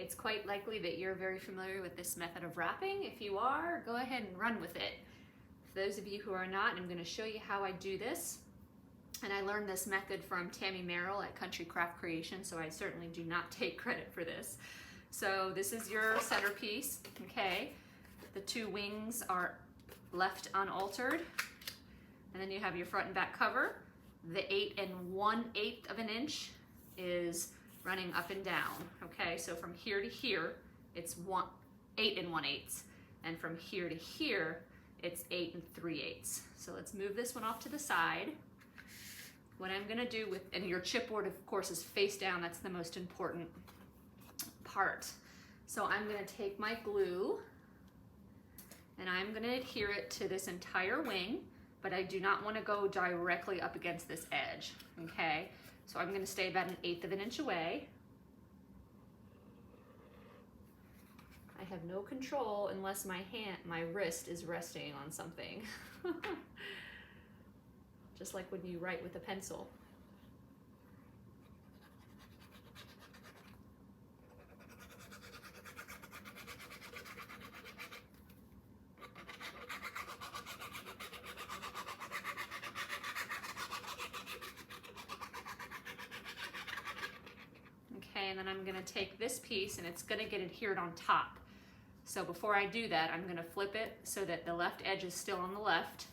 it's quite likely that you're very familiar with this method of wrapping. If you are, go ahead and run with it. For those of you who are not, I'm going to show you how I do this. And I learned this method from Tammy Merrill at Country Craft Creation, so I certainly do not take credit for this. So this is your centerpiece, okay? The two wings are left unaltered. And then you have your front and back cover. The 8 1/8 of an inch is running up and down, okay? So from here to here, it's 8 1/8. And from here to here, it's 8 3/8. So let's move this one off to the side. What I'm gonna do with, and your chipboard of course is face down, that's the most important part. So I'm gonna take my glue and I'm gonna adhere it to this entire wing, but I do not wanna go directly up against this edge, okay? So I'm gonna stay about 1/8 of an inch away. I have no control unless my wrist is resting on something. Just like when you write with a pencil. Okay, and then I'm going to take this piece and it's going to get adhered on top. So before I do that, I'm going to flip it so that the left edge is still on the left.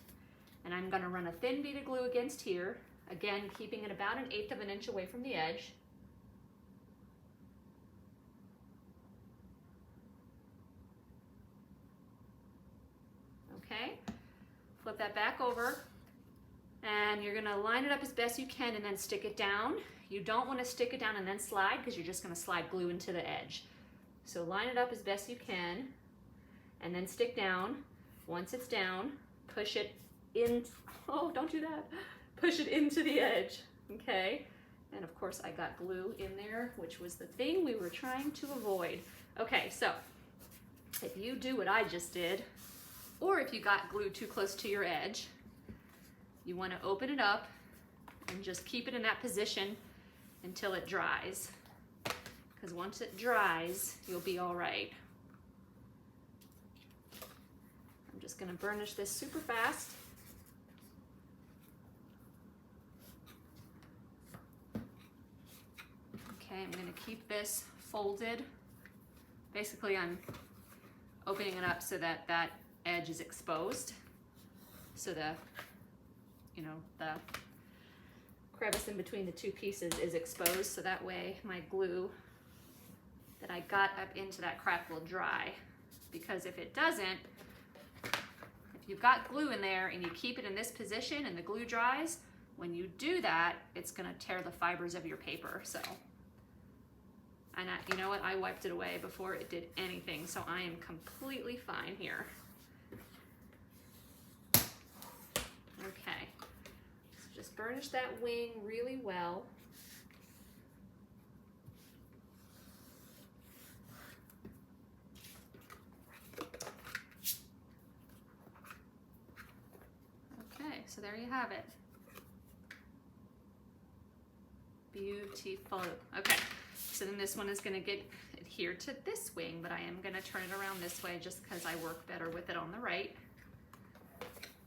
And I'm going to run a thin bead of glue against here, again keeping it about 1/8 of an inch away from the edge. Okay, flip that back over, and you're going to line it up as best you can and then stick it down. You don't want to stick it down and then slide because you're just going to slide glue into the edge. So line it up as best you can and then stick down. Once it's down, push it in, oh, don't do that. Push it into the edge, okay? And of course I got glue in there, which was the thing we were trying to avoid. Okay, so if you do what I just did, or if you got glue too close to your edge, you want to open it up and just keep it in that position until it dries. Because once it dries, you'll be all right. I'm just going to burnish this super fast. Okay, I'm going to keep this folded. Basically, I'm opening it up so that that edge is exposed. So the crevice in between the two pieces is exposed, so that way my glue that I got up into that crack will dry. Because if it doesn't, if you've got glue in there and you keep it in this position and the glue dries, when you do that, it's going to tear the fibers of your paper. So, and you know what? I wiped it away before it did anything, so I am completely fine here. Okay, so just burnish that wing really well. Okay, so there you have it. Beautiful. Okay, so then this one is going to get adhered to this wing, but I am going to turn it around this way just because I work better with it on the right.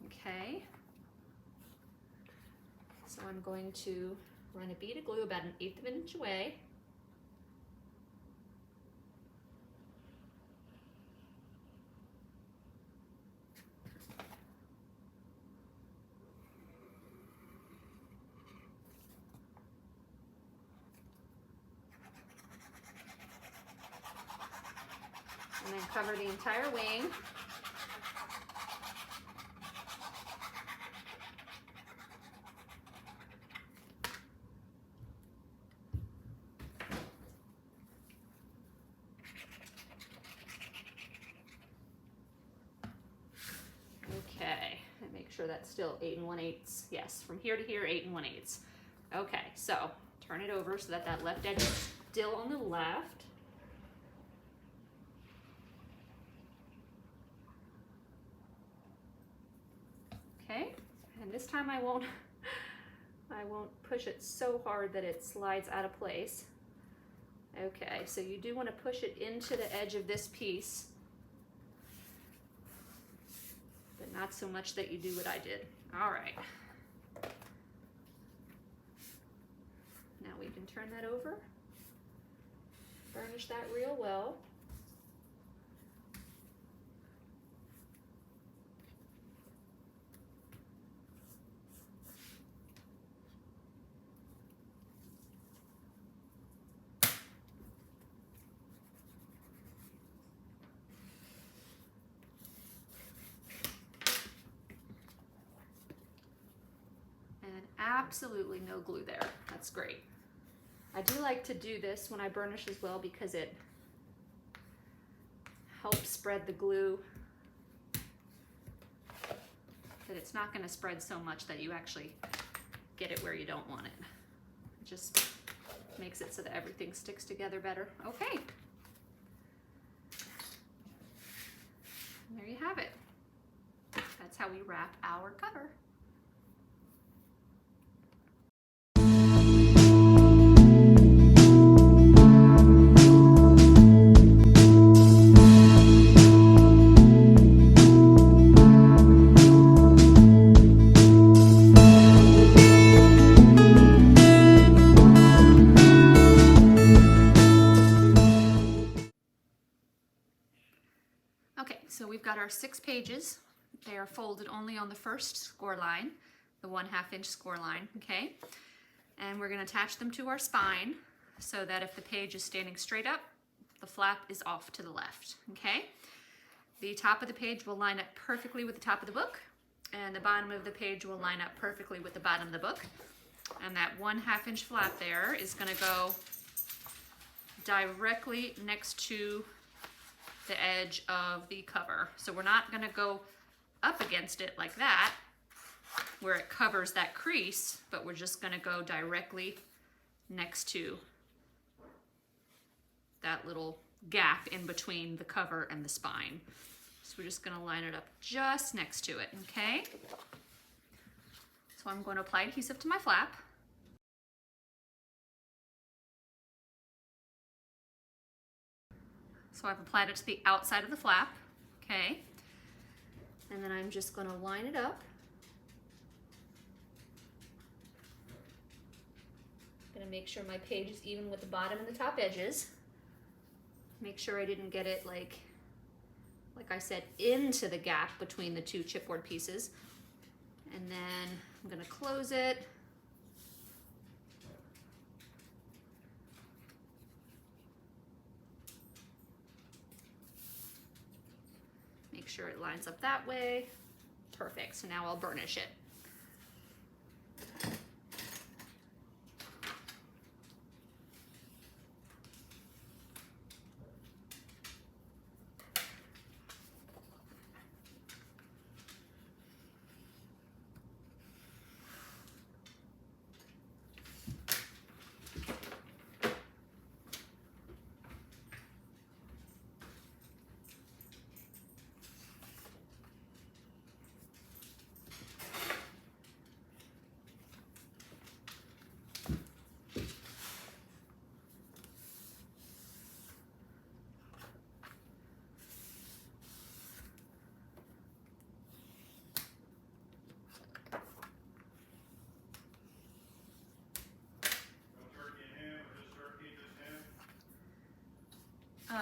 Okay. So I'm going to run a bead of glue about 1/8 of an inch away. And then cover the entire wing. Okay, and make sure that's still 8 1/8. Yes, from here to here, 8 1/8. Okay, so turn it over so that that left edge is still on the left. Okay, and this time I won't push it so hard that it slides out of place. Okay, so you do want to push it into the edge of this piece, but not so much that you do what I did. All right. Now we can turn that over, burnish that real well. Absolutely no glue there. That's great. I do like to do this when I burnish as well because it helps spread the glue, but it's not going to spread so much that you actually get it where you don't want it. It just makes it so that everything sticks together better. Okay. And there you have it. That's how we wrap our cover. Okay, so we've got our 6 pages. They are folded only on the first score line, the 1/2 inch score line, okay? And we're gonna attach them to our spine so that if the page is standing straight up, the flap is off to the left, okay? The top of the page will line up perfectly with the top of the book, and the bottom of the page will line up perfectly with the bottom of the book. And that 1/2 inch flap there is gonna go directly next to the edge of the cover. So we're not gonna go up against it like that, where it covers that crease, but we're just gonna go directly next to that little gap in between the cover and the spine. So we're just gonna line it up just next to it, okay? So I'm going to apply adhesive to my flap. So I've applied it to the outside of the flap, okay? And then I'm just gonna line it up. I'm gonna make sure my page is even with the bottom and the top edges. Make sure I didn't get it like I said, into the gap between the 2 chipboard pieces. And then I'm gonna close it. Make sure it lines up that way. Perfect, so now I'll burnish it.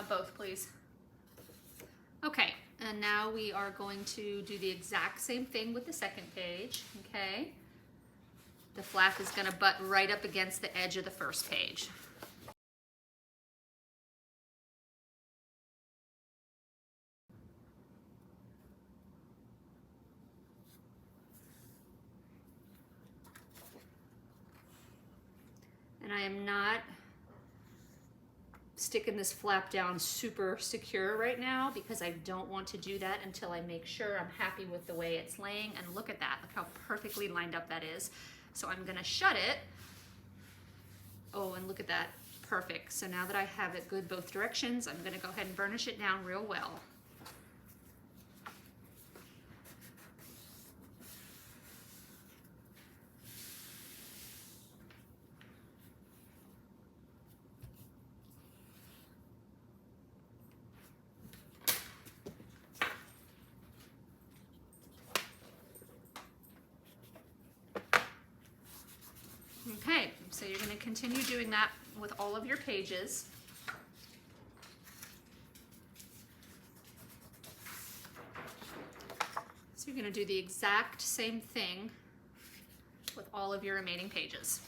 Both, please. Okay, and now we are going to do the exact same thing with the second page, okay? The flap is gonna butt right up against the edge of the first page. And I am not sticking this flap down super secure right now because I don't want to do that until I make sure I'm happy with the way it's laying. And look at that, look how perfectly lined up that is. So I'm gonna shut it. Oh, and look at that, perfect. So now that I have it good both directions, I'm gonna go ahead and burnish it down real well. So you're going to continue doing that with all of your pages. So you're going to do the exact same thing with all of your remaining pages.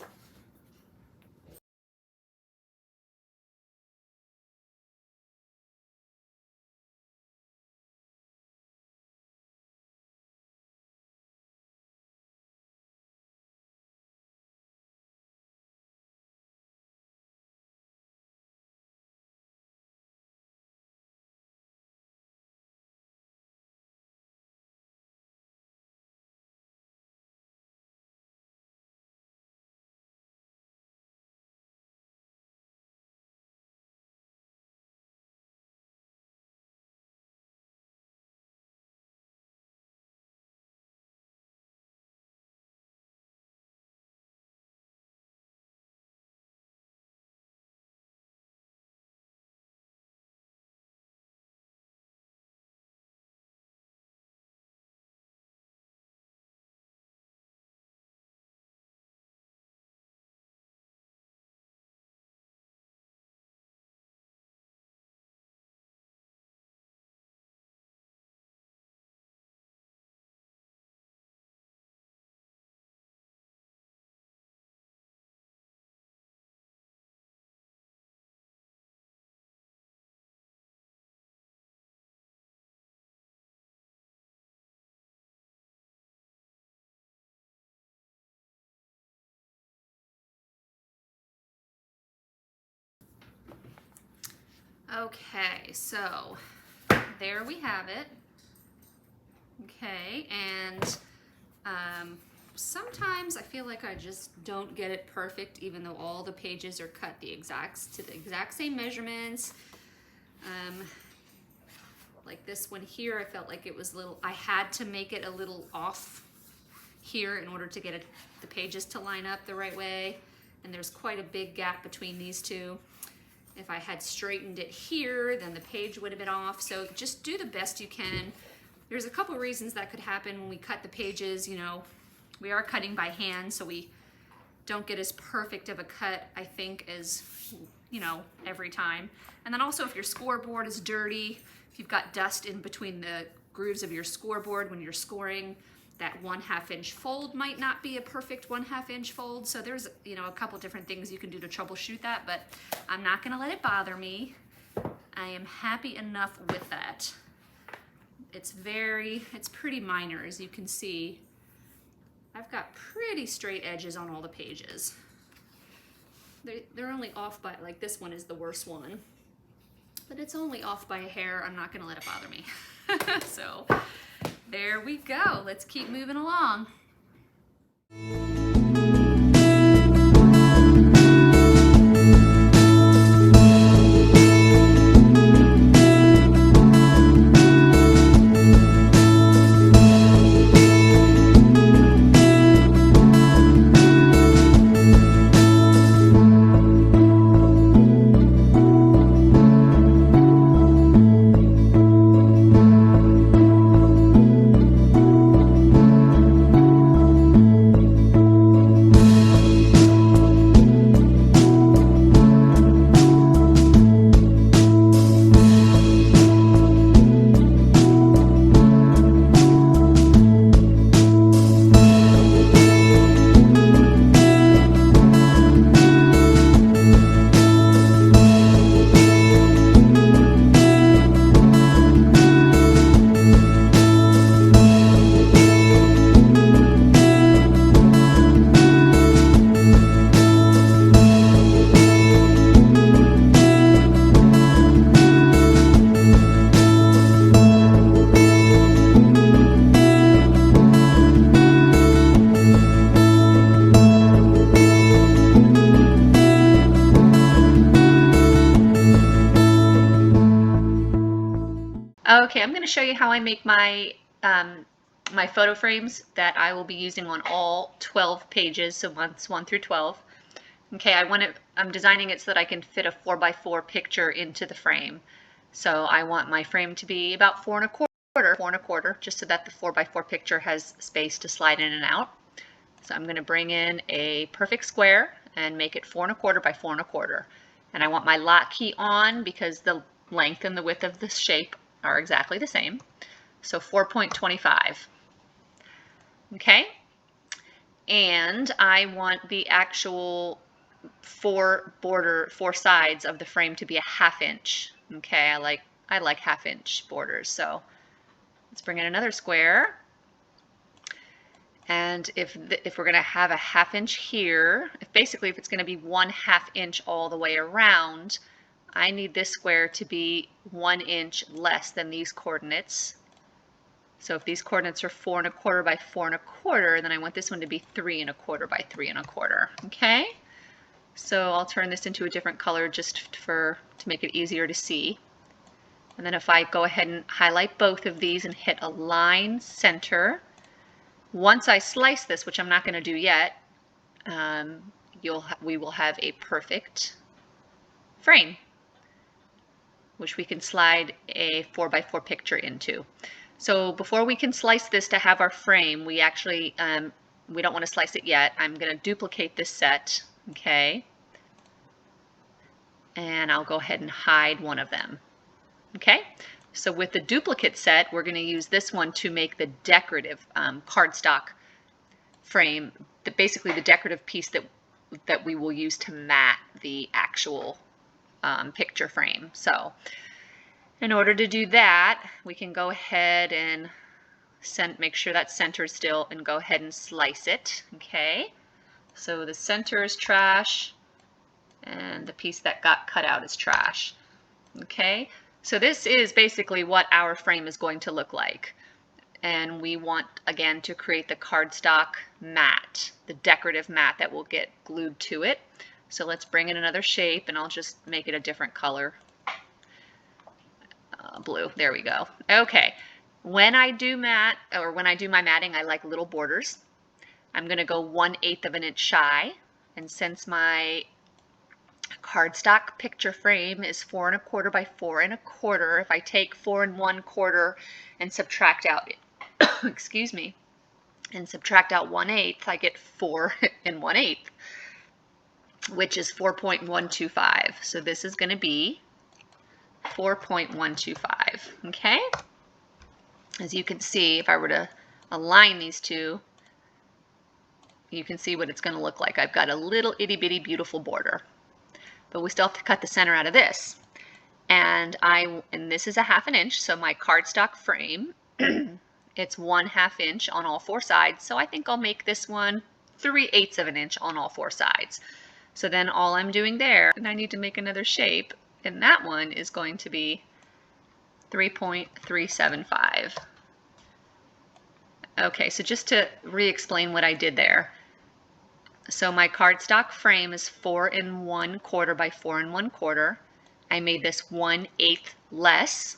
Okay, so there we have it. Okay, and sometimes I feel like I just don't get it perfect, even though all the pages are cut to the exact same measurements. Like this one here, I felt like it was I had to make it a little off here in order to get the pages to line up the right way. And there's quite a big gap between these two. If I had straightened it here, then the page would have been off. So just do the best you can. There's a couple reasons that could happen when we cut the pages. You know, we are cutting by hand, so we don't get as perfect of a cut, I think, as, you know, every time. And then also if your scoreboard is dirty, if you've got dust in between the grooves of your scoreboard when you're scoring, that 1/2 inch fold might not be a perfect 1/2 inch fold. So there's, you know, a couple different things you can do to troubleshoot that, but I'm not gonna let it bother me. I am happy enough with that. It's pretty minor, as you can see. I've got pretty straight edges on all the pages. They're only off by, like this one is the worst one, but it's only off by a hair. I'm not gonna let it bother me. So there we go. Let's keep moving along. Okay, I'm going to show you how I make my my photo frames that I will be using on all 12 pages, so months 1 through 12. Okay, I'm designing it so that I can fit a 4x4 picture into the frame. So I want my frame to be about 4 1/4, just so that the 4x4 picture has space to slide in and out. So I'm going to bring in a perfect square, and make it 4 1/4 by 4 1/4. And I want my lock key on because the length and the width of the shape are exactly the same. So 4.25. Okay? And I want the actual four sides of the frame to be a 1/2 inch. Okay, I like 1/2 inch borders. So let's bring in another square. And if we're going to have a 1/2 inch here, if it's going to be 1/2 inch all the way around, I need this square to be 1 inch less than these coordinates. So if these coordinates are 4 1/4 by 4 1/4, then I want this one to be 3 1/4 by 3 1/4. Okay? So I'll turn this into a different color just to make it easier to see. And then if I go ahead and highlight both of these and hit align center, once I slice this, which I'm not going to do yet, we will have a perfect frame, which we can slide a 4x4 picture into. So before we can slice this to have our frame, we actually, we don't want to slice it yet. I'm going to duplicate this set, okay? And I'll go ahead and hide one of them, okay? So with the duplicate set, we're going to use this one to make the decorative cardstock frame, basically the decorative piece that we will use to mat the actual picture frame. So in order to do that, we can go ahead and make sure that center is still and go ahead and slice it, okay? So the center is trash and the piece that got cut out is trash, okay? So this is basically what our frame is going to look like. And we want, again, to create the cardstock mat, the decorative mat that will get glued to it. So let's bring in another shape, and I'll just make it a different color. Blue, there we go. Okay, when I do my matting, I like little borders. I'm gonna go 1/8 of an inch shy, and since my cardstock picture frame is 4 1/4 by 4 1/4. If I take 4 1/4 and subtract out, excuse me, and subtract out 1/8, I get 4 1/8, which is 4.125. So this is going to be 4.125. Okay. As you can see, if I were to align these two, you can see what it's going to look like. I've got a little itty bitty beautiful border. But we still have to cut the center out of this. And this is a 1/2 inch, so my cardstock frame, it's 1/2 inch on all 4 sides. So I think I'll make this one 3/8 of an inch on all 4 sides. So then all I'm doing there, and I need to make another shape, and that one is going to be 3.375. Okay, so just to re-explain what I did there. So my cardstock frame is 4 1/4 by 4 1/4. I made this 1/8 less,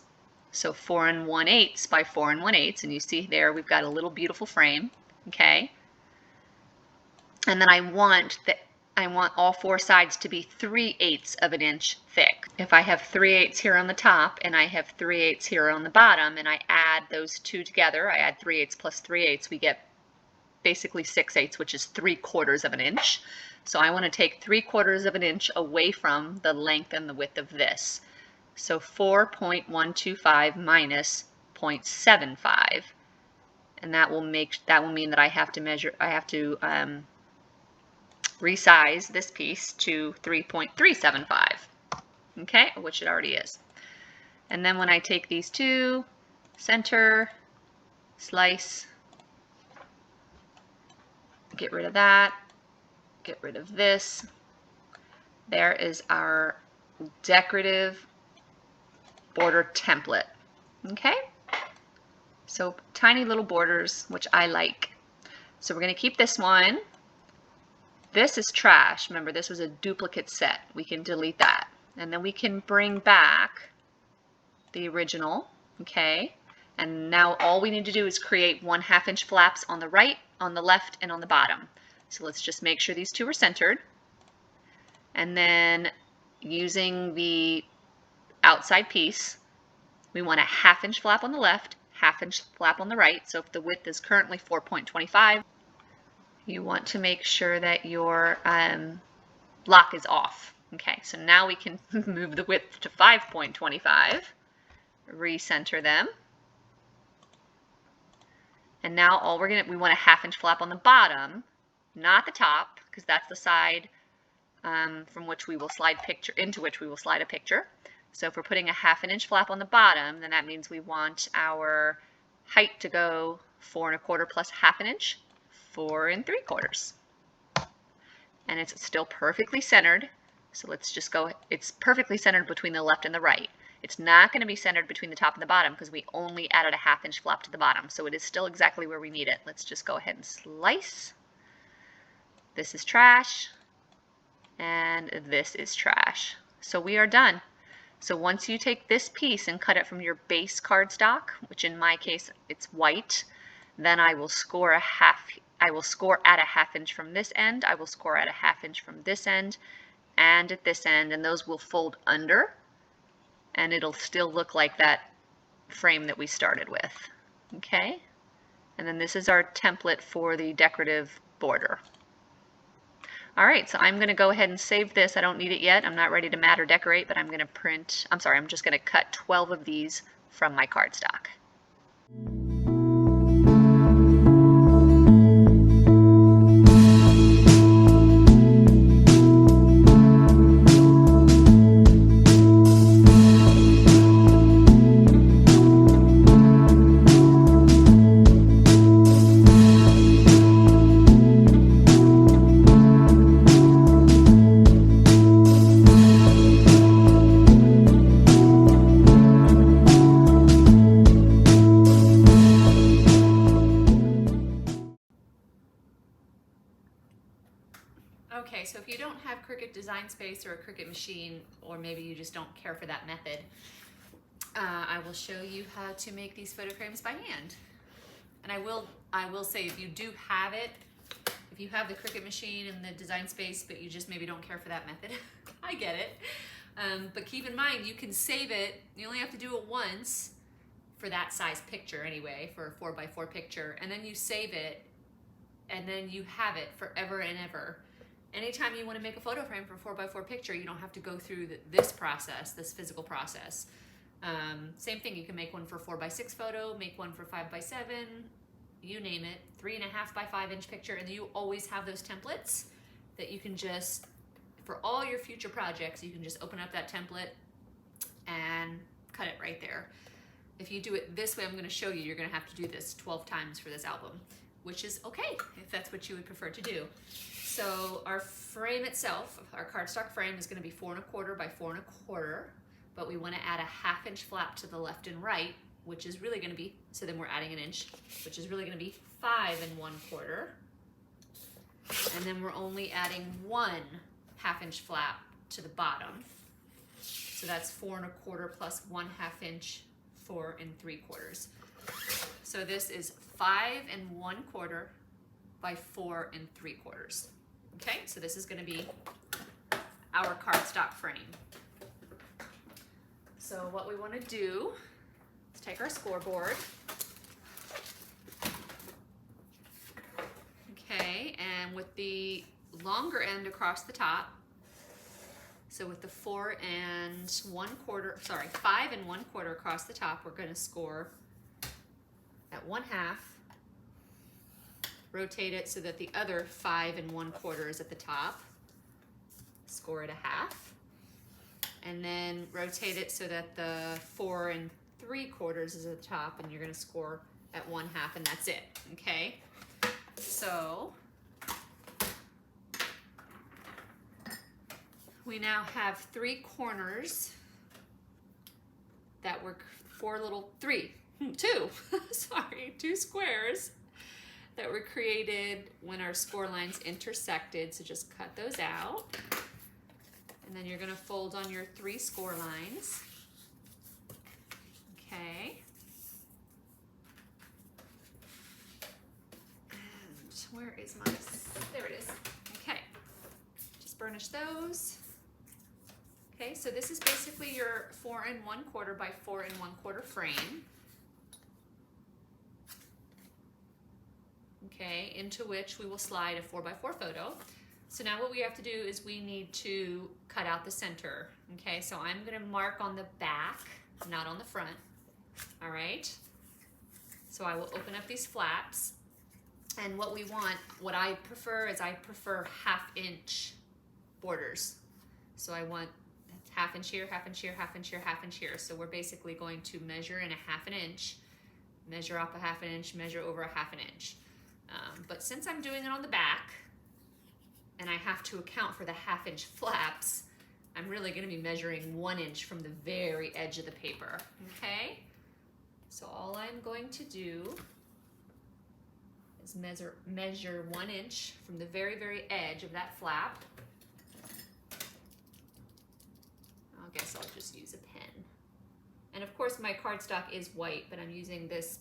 so 4 1/8 by 4 1/8, and you see there we've got a little beautiful frame, okay? And then I want all 4 sides to be 3/8 of an inch thick. If I have 3/8 here on the top and I have 3/8 here on the bottom, and I add those two together, I add 3/8 plus 3/8, we get basically 6/8, which is 3/4 of an inch. So I want to take 3/4 of an inch away from the length and the width of this. So 4.125 minus 0.75, and that will mean that I have to resize this piece to 3.375. Okay, which it already is. And then when I take these two, center, slice, get rid of that, get rid of this. There is our decorative border template. Okay? So tiny little borders, which I like. So we're going to keep this one. This is trash. Remember, this was a duplicate set. We can delete that. And then we can bring back the original. Okay? And now all we need to do is create 1/2 inch flaps on the right, on the left, and on the bottom. So let's just make sure these two are centered. And then using the outside piece, we want a 1/2 inch flap on the left, 1/2 inch flap on the right. So if the width is currently 4.25, you want to make sure that your lock is off. Okay, so now we can move the width to 5.25, recenter them. And now all we want a 1/2 inch flap on the bottom, not the top, because that's the side from which we will slide into which we will slide a picture. So if we're putting a 1/2 inch flap on the bottom, then that means we want our height to go 4 1/4 plus 1/2 inch, 4 3/4. And it's still perfectly centered. So let's just go, it's perfectly centered between the left and the right. It's not going to be centered between the top and the bottom because we only added a 1/2 inch flap to the bottom. So it is still exactly where we need it. Let's just go ahead and slice. This is trash. And this is trash. So we are done. So once you take this piece and cut it from your base cardstock, which in my case it's white, then I will score at a 1/2 inch from this end. I will score at a 1/2 inch from this end and at this end, and those will fold under, and it'll still look like that frame that we started with. Okay? And then this is our template for the decorative border. All right, so I'm going to go ahead and save this. I don't need it yet. I'm not ready to mat or decorate, but I'm just going to cut 12 of these from my cardstock. Okay, so if you don't have Cricut Design Space or a Cricut machine, or maybe you just don't care for that method, I will show you how to make these photo frames by hand. And I will say, if you do have it, if you have the Cricut machine and the Design Space, but you just maybe don't care for that method, I get it. But keep in mind, you can save it. You only have to do it once for that size picture anyway, for a 4x4 picture, and then you save it, and then you have it forever and ever. Anytime you want to make a photo frame for a 4x4 picture, you don't have to go through this process, this physical process. Same thing, you can make one for 4x6 photo, make one for 5x7, you name it, 3.5 by 5 inch picture, and you always have those templates that you can just, for all your future projects, you can just open up that template and cut it right there. If you do it this way, I'm going to show you, you're going to have to do this 12 times for this album, which is okay if that's what you would prefer to do. So our frame itself, our cardstock frame, is going to be 4 1/4 by 4 1/4, but we want to add a 1/2 inch flap to the left and right, which is really going to be, so then we're adding an inch, which is really going to be 5 1/4. And then we're only adding 1 1/2 inch flap to the bottom. So that's 4 1/4 plus 1/2 inch, 4 3/4. So this is 5 1/4 by 4 3/4. Okay, so this is going to be our cardstock frame. So what we want to do is take our scoreboard. Okay, and with the longer end across the top, so with the 5 1/4 across the top, we're going to score at 1/2. Rotate it so that the other 5 1/4 is at the top. Score at 1/2. And then rotate it so that the 4 3/4 is at the top, and you're going to score at 1/2, and that's it. Okay? So we now have 3 corners that were 2 squares that were created when our score lines intersected. So just cut those out. And then you're going to fold on your 3 score lines. Okay. And where is my, there it is. Okay. Just burnish those. Okay, so this is basically your 4 1/4 by 4 1/4 frame. Okay, into which we will slide a 4x4 photo. So now what we have to do is we need to cut out the center. Okay, so I'm gonna mark on the back, not on the front. All right, so I will open up these flaps. And what we want, what I prefer is I prefer 1/2 inch borders. So I want 1/2 inch here, 1/2 inch here, 1/2 inch here, 1/2 inch here. So we're basically going to measure in 1/2 inch, measure up 1/2 inch, measure over 1/2 inch. But since I'm doing it on the back, and I have to account for the 1/2 inch flaps, I'm really gonna be measuring 1 inch from the very edge of the paper, okay? So all I'm going to do is measure 1 inch from the very, very edge of that flap. I guess I'll just use a pen. And of course my cardstock is white, but I'm using this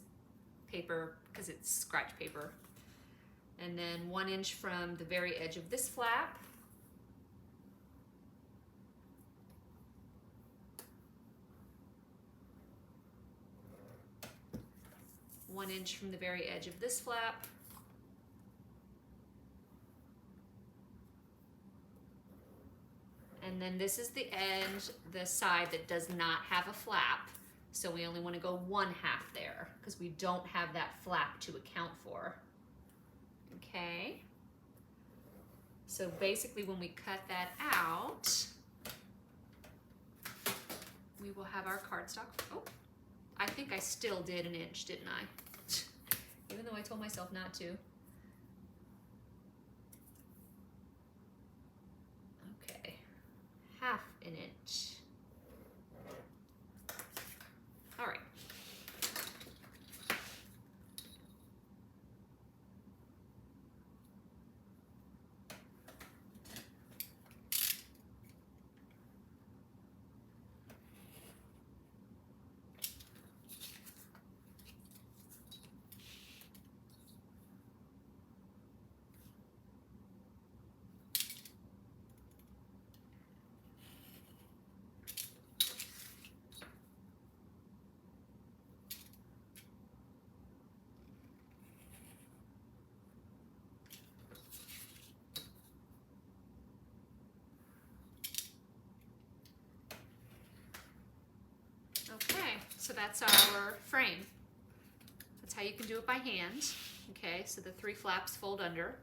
paper because it's scratch paper. And then 1 inch from the very edge of this flap. One inch from the very edge of this flap. And then this is the end, the side that does not have a flap. So we only want to go 1/2 there because we don't have that flap to account for. Okay. So basically when we cut that out, we will have our cardstock. Oh, I think I still did 1 inch, didn't I? Even though I told myself not to. Okay, 1/2 inch. All right. Okay, so that's our frame. That's how you can do it by hand. Okay, so the 3 flaps fold under,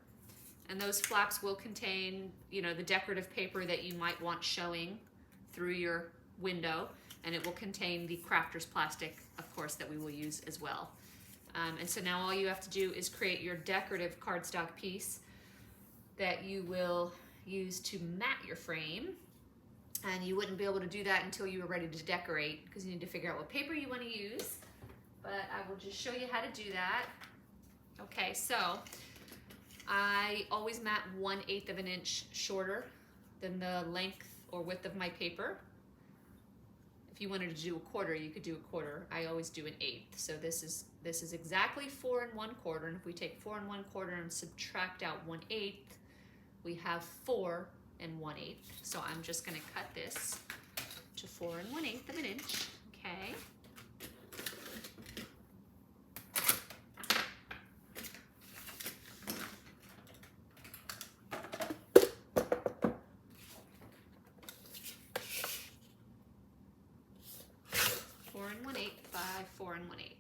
and those flaps will contain, you know, the decorative paper that you might want showing through your window, and it will contain the crafter's plastic, of course, that we will use as well. And so now all you have to do is create your decorative cardstock piece that you will use to mat your frame. And you wouldn't be able to do that until you were ready to decorate because you need to figure out what paper you want to use. But I will just show you how to do that. Okay, so I always mat 1/8 of an inch shorter than the length or width of my paper. If you wanted to do 1/4, you could do 1/4. I always do 1/8. So this is exactly 4 1/4. And if we take 4 1/4 and subtract out 1/8, we have 4 1/8. So I'm just going to cut this to 4 1/8 of an inch. Okay. Four 1/8 by 4 1/8.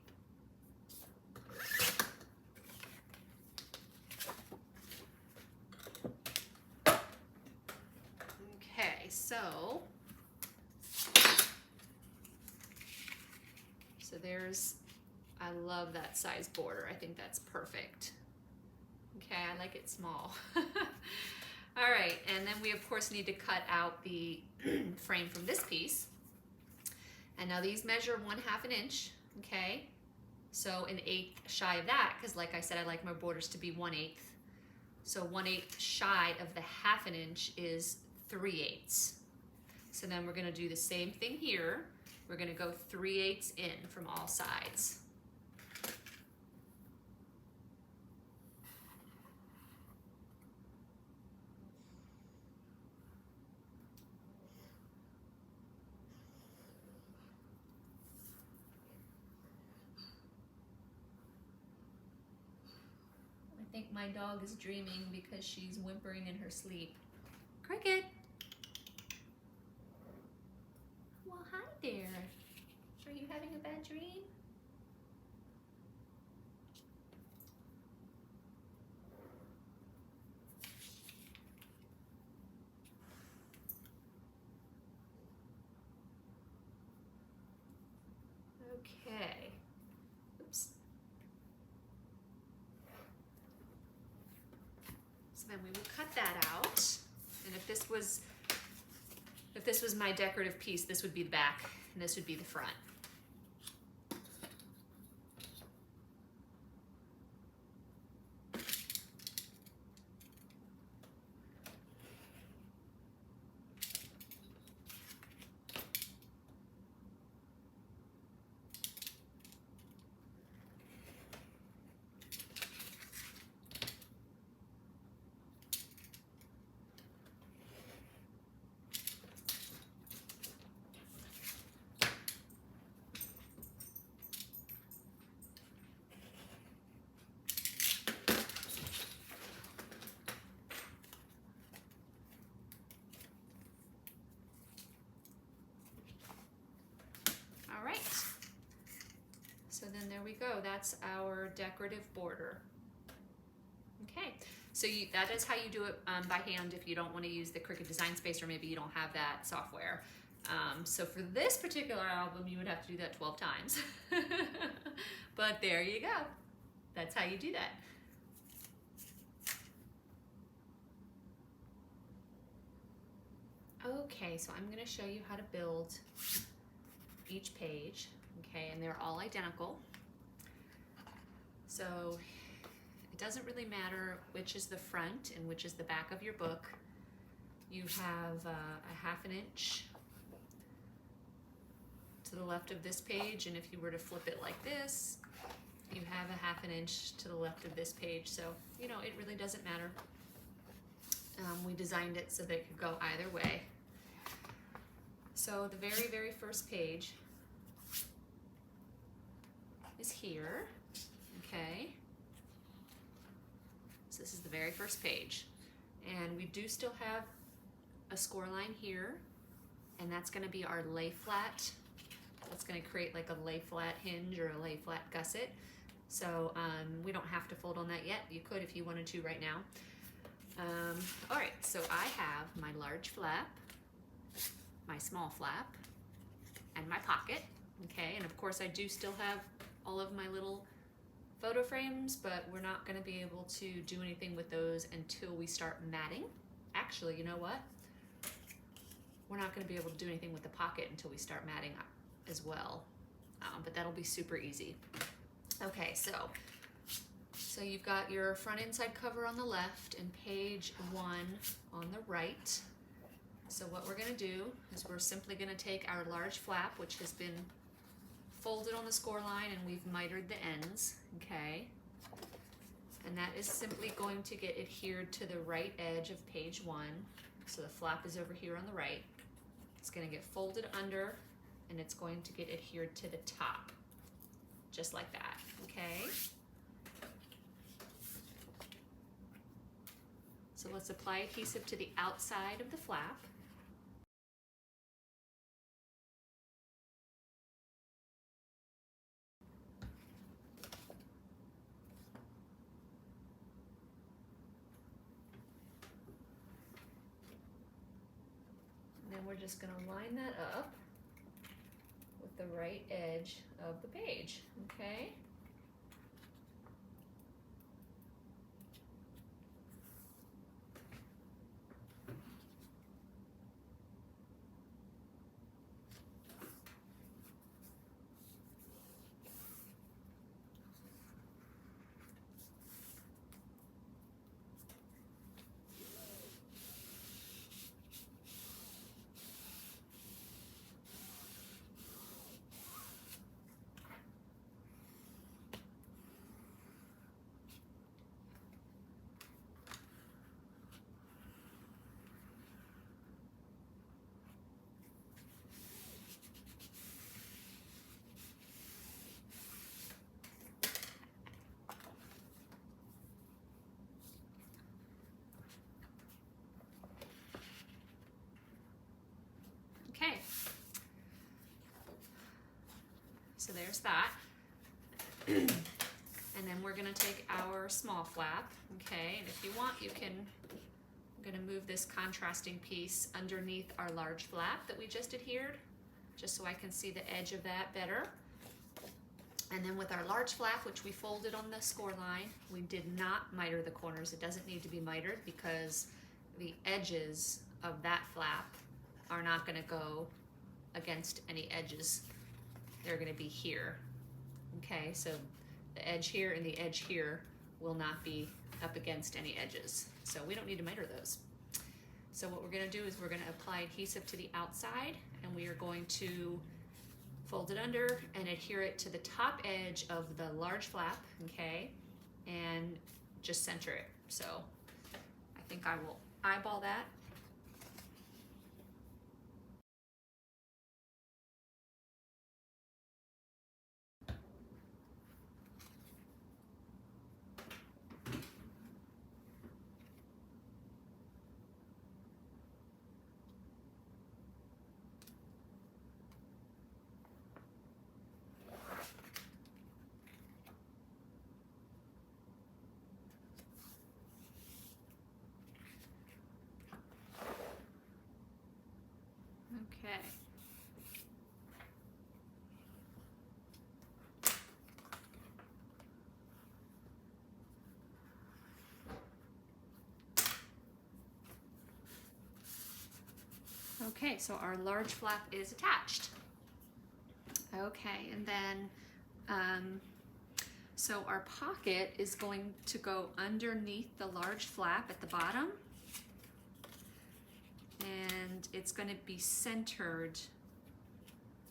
So there's, I love that size border. I think that's perfect. Okay, I like it small. All right, and then we of course need to cut out the frame from this piece. And now these measure 1/2 an inch, okay? So 1/8 shy of that, because like I said, I like my borders to be 1/8. So 1/8 shy of the 1/2 an inch is 3/8. So then we're gonna do the same thing here. We're gonna go 3/8 in from all sides. I think my dog is dreaming because she's whimpering in her sleep. Cricket! Well, hi there. Are you having a bad dream? Okay. Oops. So then we will cut that out. And if this was my decorative piece, this would be the back and this would be the front. All right, so then there we go. That's our decorative border. Okay, so that is how you do it by hand if you don't want to use the Cricut Design Space, or maybe you don't have that software. So for this particular album, you would have to do that 12 times. But there you go. That's how you do that. Okay, so I'm going to show you how to build each page, okay, and they're all identical. So it doesn't really matter which is the front and which is the back of your book. You have a 1/2 inch to the left of this page, and if you were to flip it like this, you have a 1/2 inch to the left of this page. So, you know, it really doesn't matter. We designed it so that it could go either way. So the very, very first page is here, okay? So this is the very first page. And we do still have a score line here, and that's gonna be our lay flat. That's gonna create like a lay flat hinge or a lay flat gusset. So we don't have to fold on that yet. You could if you wanted to right now. All right, so I have my large flap, my small flap, and my pocket, okay? And of course I do still have all of my little photo frames, but we're not gonna be able to do anything with those until we start matting. Actually, you know what? We're not gonna be able to do anything with the pocket until we start matting as well, but that'll be super easy. Okay, so you've got your front inside cover on the left and page 1 on the right. So what we're gonna do is we're simply gonna take our large flap, which has been folded on the score line, and we've mitered the ends, okay? And that is simply going to get adhered to the right edge of page 1. So the flap is over here on the right. It's gonna get folded under, and it's going to get adhered to the top, just like that, okay? So let's apply adhesive to the outside of the flap. And then we're just going to line that up with the right edge of the page, okay? so there's that. And then we're going to take our small flap, okay, and if you want you can, I'm going to move this contrasting piece underneath our large flap that we just adhered, just so I can see the edge of that better. And then with our large flap, which we folded on the score line, we did not miter the corners. It doesn't need to be mitered because the edges of that flap are not going to go against any edges. They're going to be here. Okay, so the edge here and the edge here will not be up against any edges. So we don't need to miter those. So what we're going to do is we're going to apply adhesive to the outside, and we are going to fold it under and adhere it to the top edge of the large flap, okay, and just center it. So I think I will eyeball that. Okay. Okay, so our large flap is attached. Okay, and then so our pocket is going to go underneath the large flap at the bottom, and it's going to be centered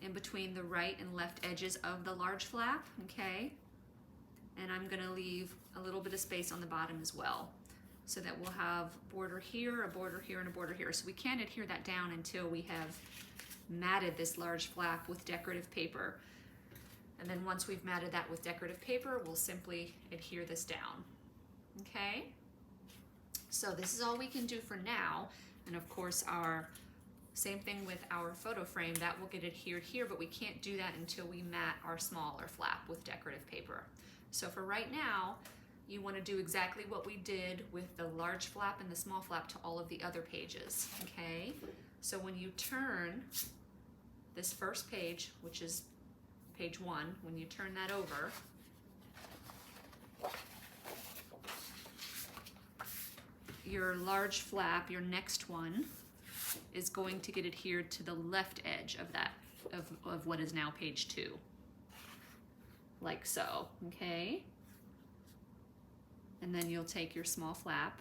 in between the right and left edges of the large flap, okay? And I'm going to leave a little bit of space on the bottom as well, so that we'll have border here, a border here, and a border here. So we can't adhere that down until we have matted this large flap with decorative paper. And then once we've matted that with decorative paper, we'll simply adhere this down, okay? So this is all we can do for now. And of course, our same thing with our photo frame, that will get adhered here, but we can't do that until we mat our smaller flap with decorative paper. So for right now, you want to do exactly what we did with the large flap and the small flap to all of the other pages, okay? So when you turn this first page, which is page 1, when you turn that over, your large flap, your next one, is going to get adhered to the left edge of that, of what is now page 2. Like so, okay? And then you'll take your small flap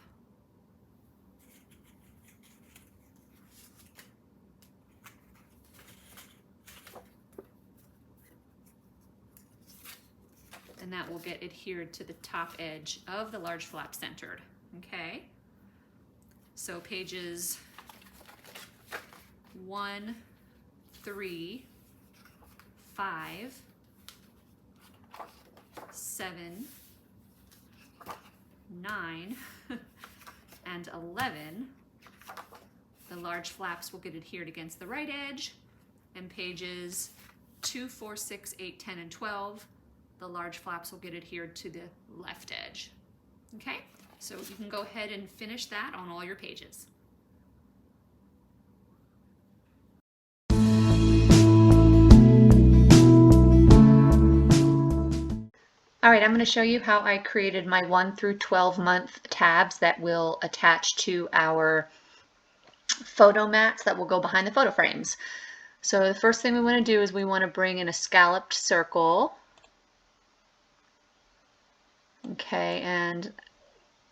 and that will get adhered to the top edge of the large flap centered, okay? So pages 1, 3, 5, 7, 9, and 11, the large flaps will get adhered against the right edge, and pages 2, 4, 6, 8, 10, and 12, the large flaps will get adhered to the left edge. Okay, so you can go ahead and finish that on all your pages. All right, I'm going to show you how I created my 1 through 12 month tabs that will attach to our photo mats that will go behind the photo frames. So the first thing we want to do is we want to bring in a scalloped circle. Okay, and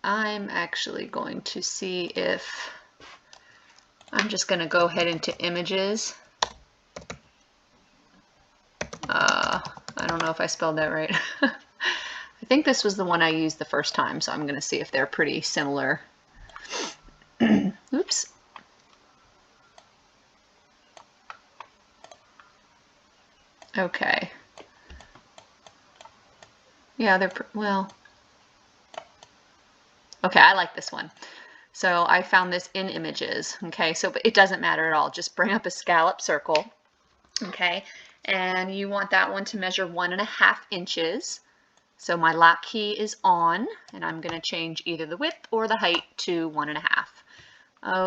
I'm actually going to see if I'm just going to go ahead into images. I don't know if I spelled that right. I think this was the one I used the first time, so I'm going to see if they're pretty similar. Oops. Okay. Yeah, they're, well, okay, I like this one. So I found this in images, okay, so it doesn't matter at all. Just bring up a scallop circle, Okay, and you want that one to measure 1.5 inches. So my lock key is on, and I'm going to change either the width or the height to 1.5.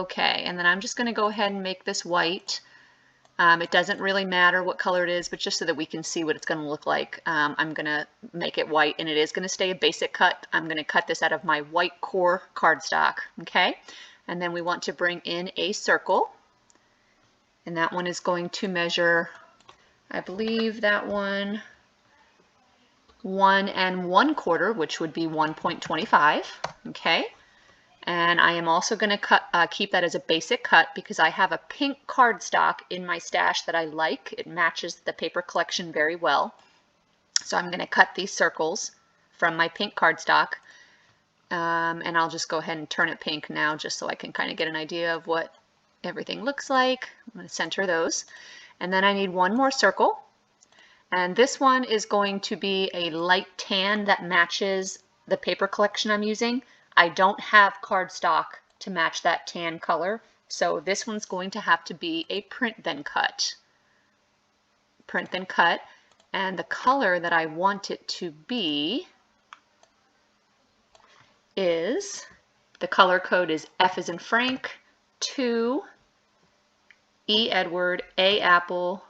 Okay, and then I'm just going to go ahead and make this white. It doesn't really matter what color it is, but just so that we can see what it's going to look like, I'm going to make it white, and it is going to stay a basic cut. I'm going to cut this out of my white core cardstock, okay? And then we want to bring in a circle, and that one is going to measure, I believe that one, 1 1/4, which would be 1.25, okay? And I am also going to keep that as a basic cut because I have a pink cardstock in my stash that I like. It matches the paper collection very well. So I'm going to cut these circles from my pink cardstock, and I'll just go ahead and turn it pink now just so I can kind of get an idea of what everything looks like. I'm going to center those. And then I need one more circle. And this one is going to be a light tan that matches the paper collection I'm using. I don't have cardstock to match that tan color, so this one's going to have to be a print then cut. Print then cut, and the color that I want it to be is, the color code is F as in Frank, 2, E Edward, A Apple,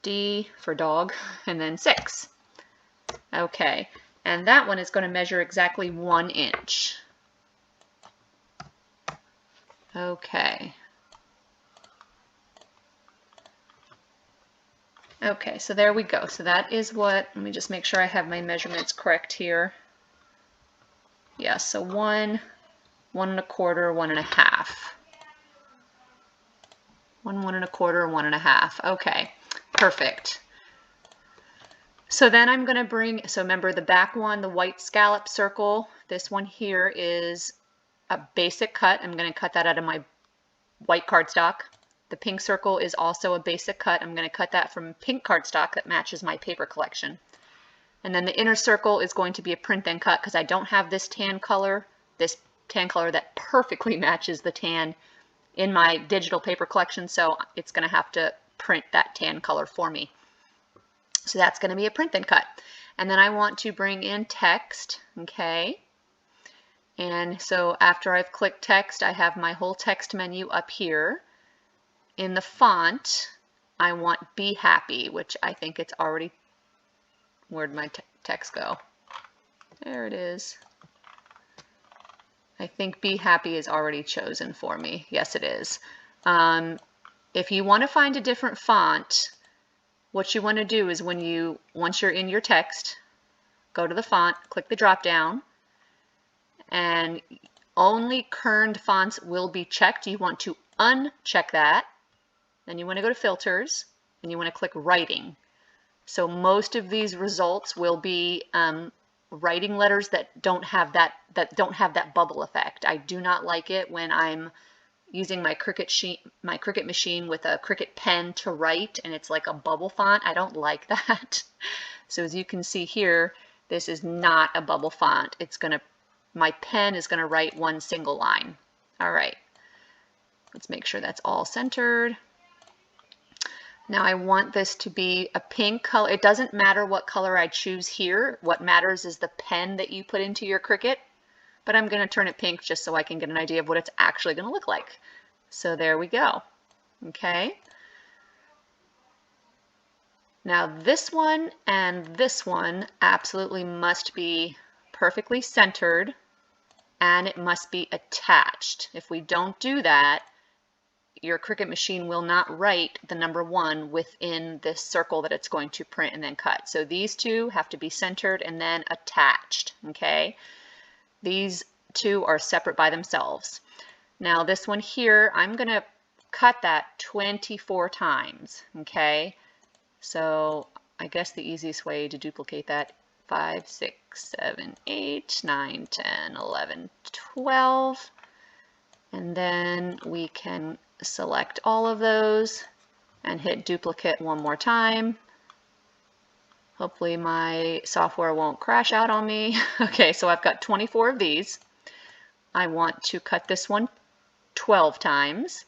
D for dog, and then 6. Okay. And that one is going to measure exactly 1 inch. Okay. Okay, so there we go. So that is what, let me just make sure I have my measurements correct here. Yeah, so 1, 1 1/4, 1.5. 1, 1 1/4, 1.5. Okay, perfect. So then I'm going to bring, so remember the back one, the white scallop circle, this one here is a basic cut. I'm going to cut that out of my white cardstock. The pink circle is also a basic cut. I'm going to cut that from pink cardstock that matches my paper collection. And then the inner circle is going to be a print then cut because I don't have this tan color that perfectly matches the tan in my digital paper collection, so it's going to have to print that tan color for me. So that's going to be a print then cut. And then I want to bring in text, okay? And so after I've clicked text, I have my whole text menu up here. In the font, I want Be Happy, which I think it's already, where'd my text go? There it is. I think Be Happy is already chosen for me. Yes, it is. If you want to find a different font, what you want to do is once you're in your text, go to the font, click the drop down, and only kerned fonts will be checked. You want to uncheck that. Then you want to go to filters and you want to click writing. So most of these results will be writing letters that don't have that bubble effect. I do not like it when I'm using my Cricut machine with a Cricut pen to write and it's like a bubble font. I don't like that. So as you can see here, this is not a bubble font. My pen is going to write one single line. All right, let's make sure that's all centered. Now I want this to be a pink color. It doesn't matter what color I choose here. What matters is the pen that you put into your Cricut. But I'm going to turn it pink just so I can get an idea of what it's actually going to look like. So there we go. Okay. Now this one and this one absolutely must be perfectly centered, and it must be attached. If we don't do that, your Cricut machine will not write the number 1 within this circle that it's going to print and then cut. So these two have to be centered and then attached, okay? These two are separate by themselves. Now this one here, I'm going to cut that 24 times, okay? So I guess the easiest way to duplicate that, 5, 6, 7, 8, 9, 10, 11, 12. And then we can select all of those and hit duplicate one more time. Hopefully my software won't crash out on me. Okay, so I've got 24 of these. I want to cut this one 12 times.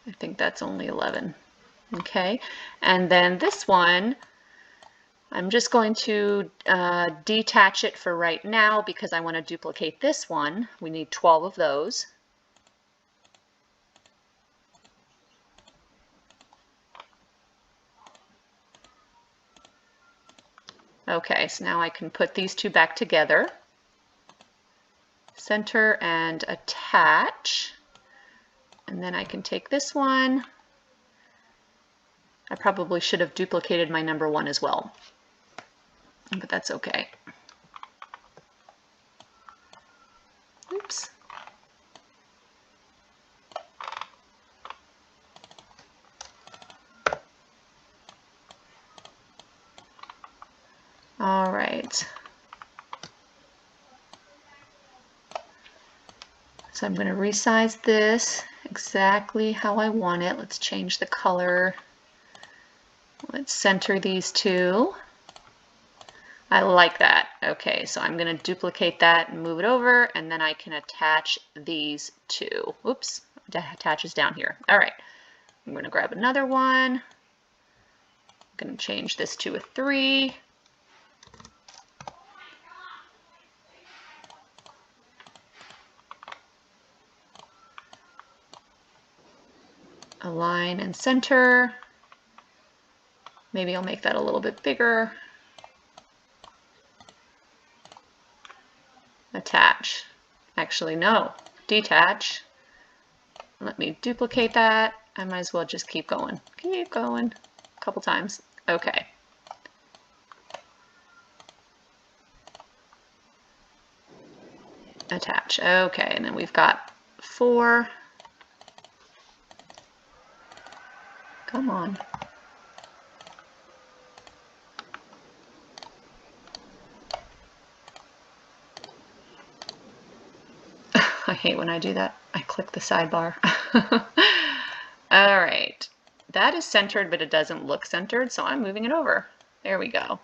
I think that's only 11. Okay, and then this one, I'm just going to detach it for right now because I want to duplicate this one. We need 12 of those. Okay, so now I can put these two back together. Center and attach. And then I can take this one. I probably should have duplicated my number 1 as well, but that's okay. Oops. All right. So I'm going to resize this exactly how I want it. Let's change the color. Let's center these two. I like that. Okay, so I'm going to duplicate that and move it over, and then I can attach these two. Oops, it attaches down here. All right, I'm going to grab another one. I'm going to change this to a 3. Align and center. Maybe I'll make that a little bit bigger. Attach. Actually, no. Detach. Let me duplicate that. I might as well just keep going. Keep going. A couple times. Okay. Attach. Okay, and then we've got 4. Come on. I hate when I do that. I click the sidebar. All right. That is centered, but it doesn't look centered, so I'm moving it over. There we go.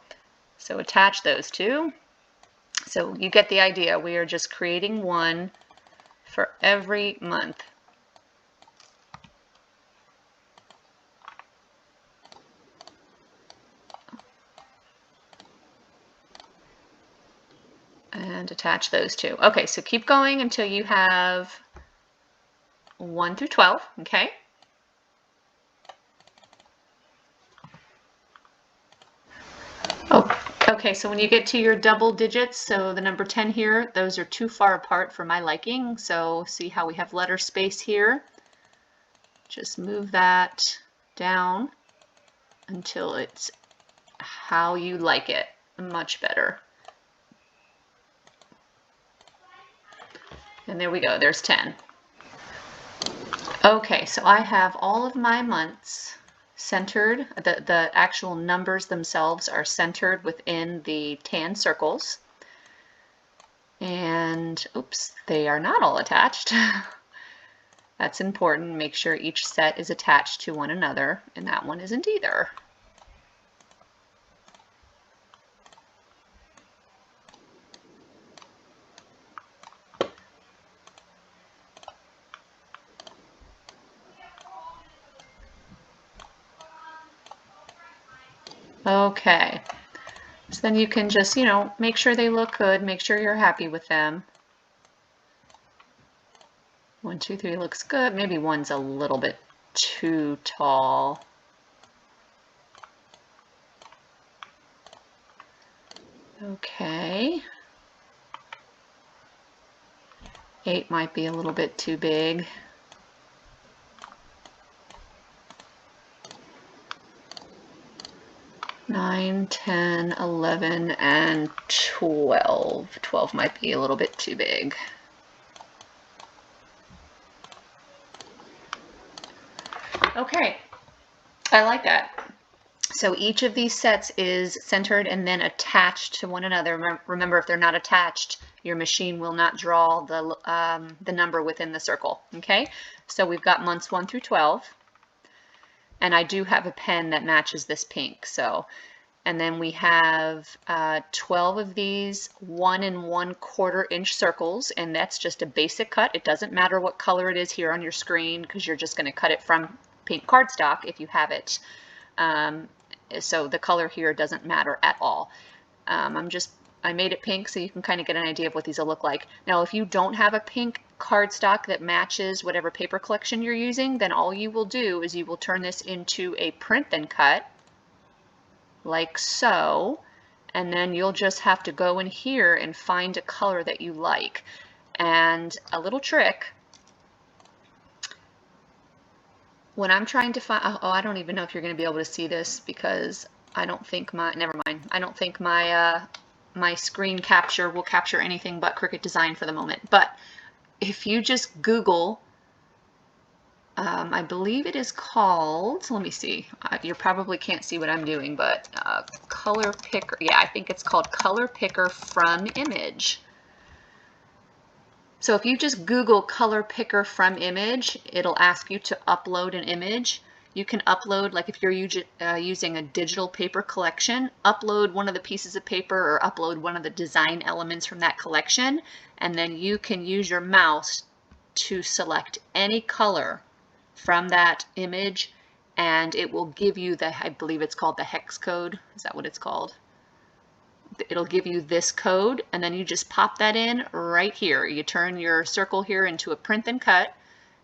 So attach those two. So you get the idea. We are just creating one for every month. And attach those two. Okay, so keep going until you have 1 through 12, okay? Oh, okay, so when you get to your double digits, so the number 10 here, those are too far apart for my liking. So see how we have letter space here? Just move that down until it's how you like it, much better. And there we go, there's 10. Okay, so I have all of my months centered. The actual numbers themselves are centered within the tan circles. And oops, they are not all attached. That's important. Make sure each set is attached to one another, and that one isn't either. Okay, so then you can just, make sure they look good, make sure you're happy with them. 1, 2, 3 looks good. Maybe one's a little bit too tall. Okay. 8 might be a little bit too big. 9, 10, 11, and 12. 12 might be a little bit too big. Okay, I like that. So each of these sets is centered and then attached to one another. Remember, if they're not attached, your machine will not draw the number within the circle. Okay, so we've got months 1 through 12. And I do have a pen that matches this pink. So And then we have 12 of these 1 1/4 inch circles, and that's just a basic cut. It doesn't matter what color it is here on your screen because you're just going to cut it from pink cardstock if you have it. So the color here doesn't matter at all. I made it pink so you can kind of get an idea of what these will look like. Now, if you don't have a pink cardstock that matches whatever paper collection you're using, then all you will do is you will turn this into a print and cut, like so, and then you'll just have to go in here and find a color that you like. And a little trick, when I'm trying to find, oh, I don't even know if you're going to be able to see this because I don't think never mind, I don't think my screen capture will capture anything but Cricut Design for the moment. But if you just Google, I believe it is called, let me see, you probably can't see what I'm doing, but color picker, yeah, I think it's called color picker from image. So if you just Google color picker from image, it'll ask you to upload an image. You can upload, like if you're using a digital paper collection, upload one of the pieces of paper or upload one of the design elements from that collection, and then you can use your mouse to select any color from that image, and it will give you I believe it's called the hex code. Is that what it's called? It'll give you this code, and then you just pop that in right here. You turn your circle here into a print and cut,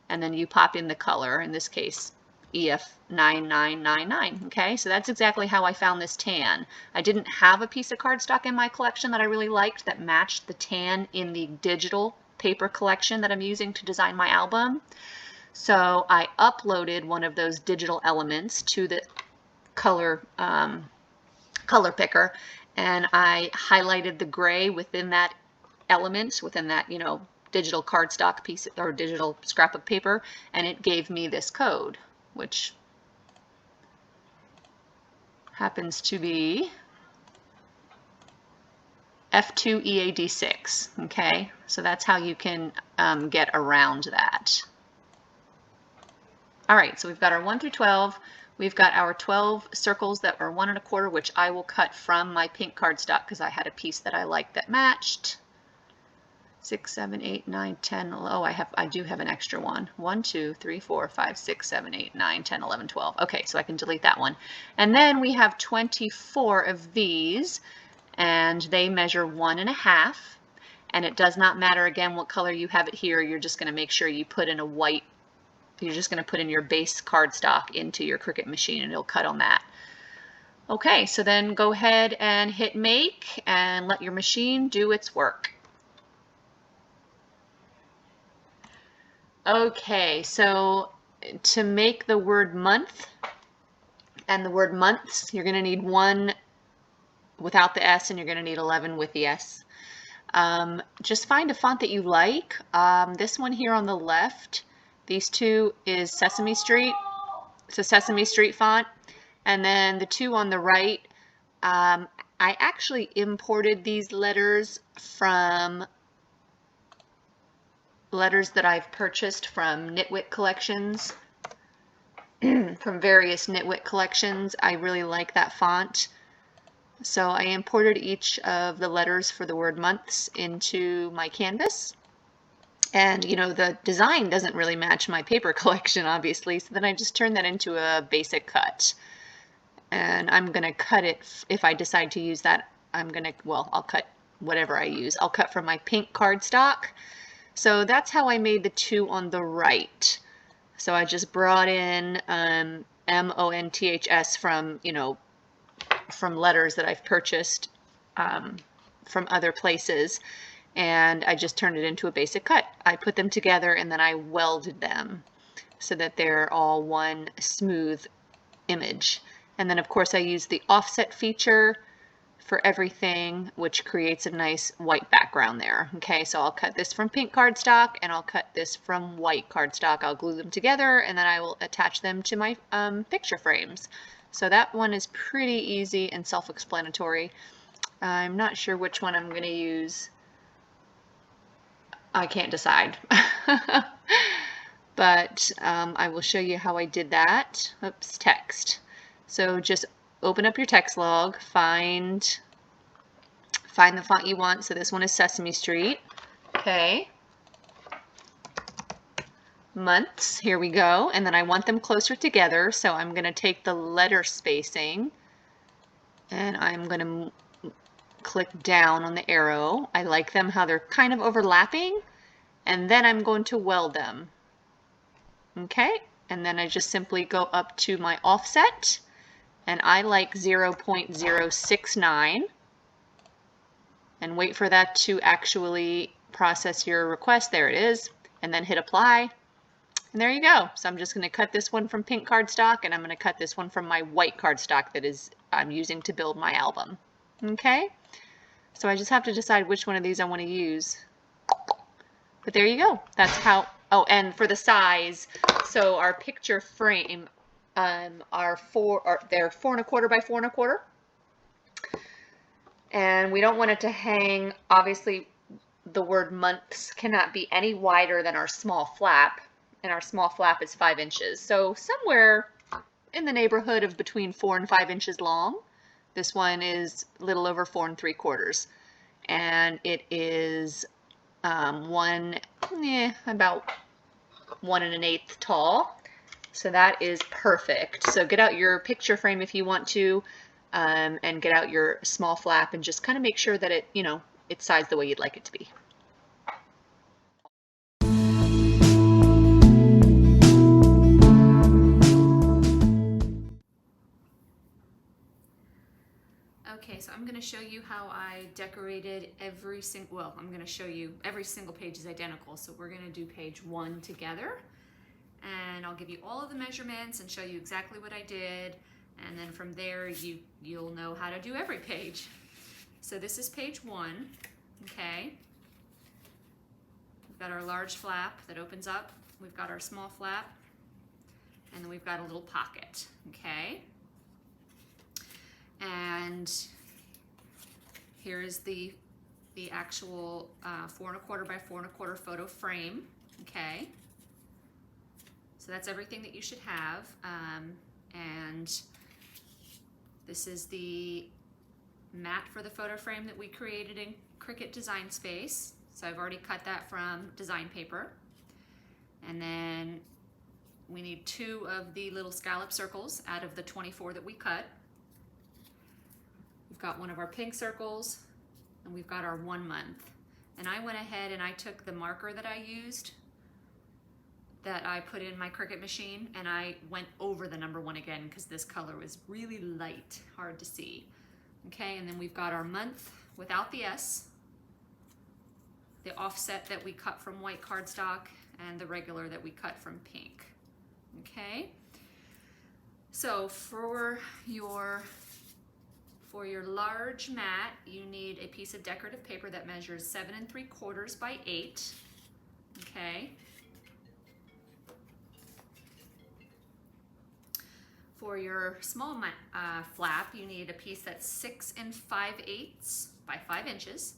and then you pop in the color, in this case EF9999. Okay, so that's exactly how I found this tan. I didn't have a piece of cardstock in my collection that I really liked that matched the tan in the digital paper collection that I'm using to design my album. So I uploaded one of those digital elements to the color picker, and I highlighted the gray within that element, within that, you know, digital cardstock piece or digital scrap of paper, and it gave me this code, which happens to be F2EAD6. Okay, so that's how you can get around that. All right, so we've got our 1 through 12. We've got our 12 circles that are 1 1/4, which I will cut from my pink cardstock because I had a piece that I liked that matched. 6, 7, 8, 9, 10. Oh, I do have an extra one. 1, 2, 3, 4, 5, 6, 7, 8, 9, 10, 11, 12. Okay, so I can delete that one. And then we have 24 of these, and they measure 1 1/2. And it does not matter again what color you have it here. You're just going to make sure you put in a white. You're just going to put in your base cardstock into your Cricut machine, and it'll cut on that. Okay, so then go ahead and hit make and let your machine do its work. Okay, so to make the word month and the word months, you're going to need 1 without the S, and you're going to need 11 with the S. Just find a font that you like. This one here on the left, these two is Sesame Street. It's a Sesame Street font. And then the two on the right, I actually imported these letters from letters that I've purchased from Knitwit collections, from various Knitwit collections. I really like that font. So I imported each of the letters for the word months into my canvas. And, you know, the design doesn't really match my paper collection, obviously, so then I just turned that into a basic cut. And I'm going to cut it, if I decide to use that, well, I'll cut whatever I use. I'll cut from my pink cardstock. So that's how I made the two on the right. So I just brought in MONTHS from, you know, from letters that I've purchased from other places, and I just turned it into a basic cut. I put them together and then I welded them so that they're all one smooth image. And then of course I use the offset feature for everything, which creates a nice white background there. Okay, so I'll cut this from pink cardstock and I'll cut this from white cardstock. I'll glue them together and then I will attach them to my picture frames. So that one is pretty easy and self-explanatory. I'm not sure which one I'm going to use. I can't decide. But I will show you how I did that. Oops, text. So just open up your text log, find the font you want. So this one is Sesame Street. Okay. Months, here we go. And then I want them closer together, so I'm going to take the letter spacing and I'm going to click down on the arrow. I like them how they're kind of overlapping, and then I'm going to weld them. Okay, and then I just simply go up to my offset, and I like 0.069, and wait for that to actually process your request. There it is, and then hit apply. And there you go. So I'm just going to cut this one from pink cardstock, and I'm going to cut this one from my white cardstock that I'm using to build my album. Okay, so I just have to decide which one of these I want to use. But there you go. That's how. Oh, and for the size, so our picture frame they're 4¼ by 4¼ and we don't want it to hang. Obviously, the word months cannot be any wider than our small flap, and our small flap is 5 inches. So somewhere in the neighborhood of between 4 and 5 inches long. This one is a little over 4¾ and it is about 1 1/8 tall. So that is perfect. So get out your picture frame if you want to, and get out your small flap and just kind of make sure that it's sized the way you'd like it to be. Okay, so I'm going to show you how I decorated every single, well, I'm going to show you every single page is identical, so we're going to do page 1 together, and I'll give you all of the measurements and show you exactly what I did, and then from there you'll know how to do every page. So this is page 1, okay? We've got our large flap that opens up, we've got our small flap, and then we've got a little pocket, okay? And here is the actual 4¼ by 4¼ photo frame, okay? So that's everything that you should have. And this is the mat for the photo frame that we created in Cricut Design Space. So I've already cut that from design paper. And then we need 2 of the little scallop circles out of the 24 that we cut. We've got one of our pink circles, and we've got our 1 month. And I went ahead and I took the marker that I used, that I put in my Cricut machine, and I went over the number 1 again because this color was really light, hard to see. Okay, and then we've got our month without the S, the offset that we cut from white cardstock, and the regular that we cut from pink. Okay, so for your large mat, you need a piece of decorative paper that measures 7 3/4 by 8. Okay. For your small flap, you need a piece that's 6 5/8 by 5 inches.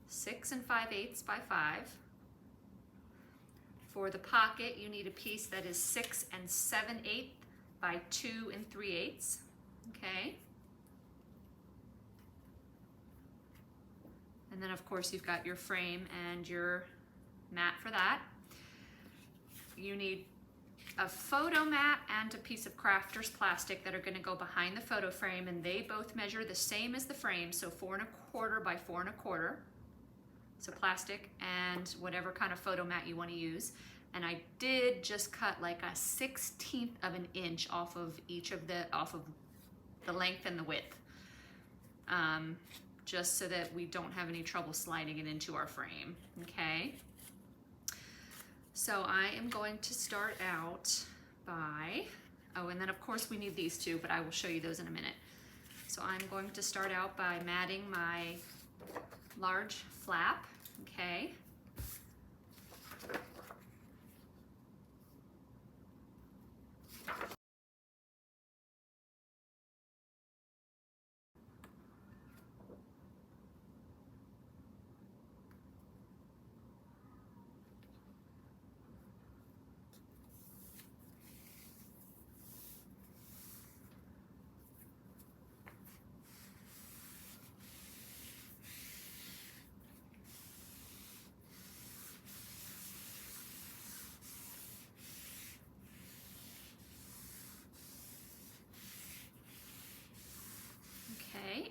6 5/8 by 5. For the pocket, you need a piece that is 6 7/8 by 2 3/8. Okay. And then of course you've got your frame and your mat for that. You need a photo mat and a piece of crafter's plastic that are going to go behind the photo frame, and they both measure the same as the frame, so 4 1/4 by 4 1/4. So plastic and whatever kind of photo mat you want to use. And I did just cut like a 1/16 of an inch off of the length and the width. Just so that we don't have any trouble sliding it into our frame, okay? So I am going to start out by, oh, and then of course we need these 2, but I will show you those in a minute. So I'm going to start out by matting my large flap, okay?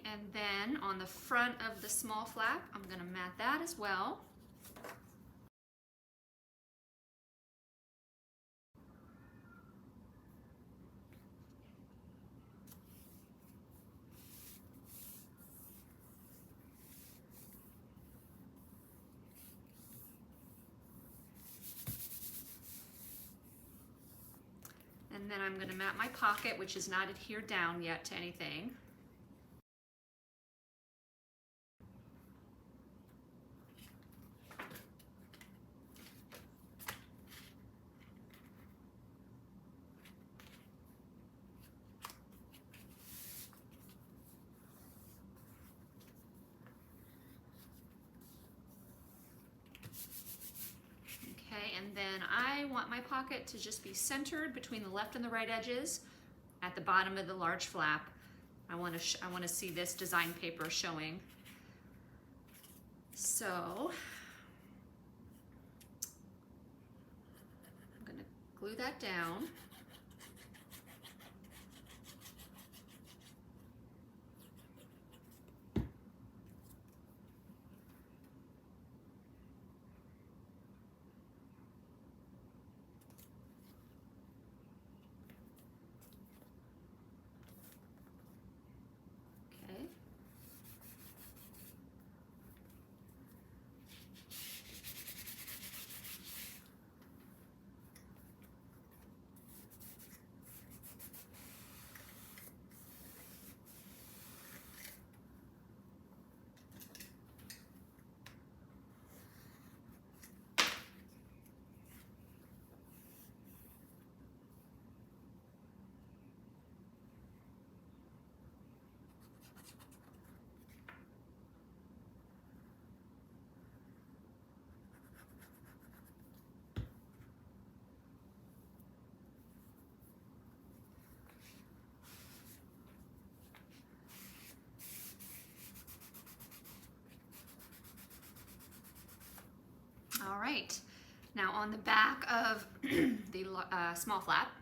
and then on the front of the small flap, I'm going to mat that as well. And then I'm going to mat my pocket, which is not adhered down yet to anything. Okay, and then I want my pocket to just be centered between the left and the right edges at the bottom of the large flap. I want to see this design paper showing. So I'm going to glue that down. Okay. All right, now on the back of the small flap,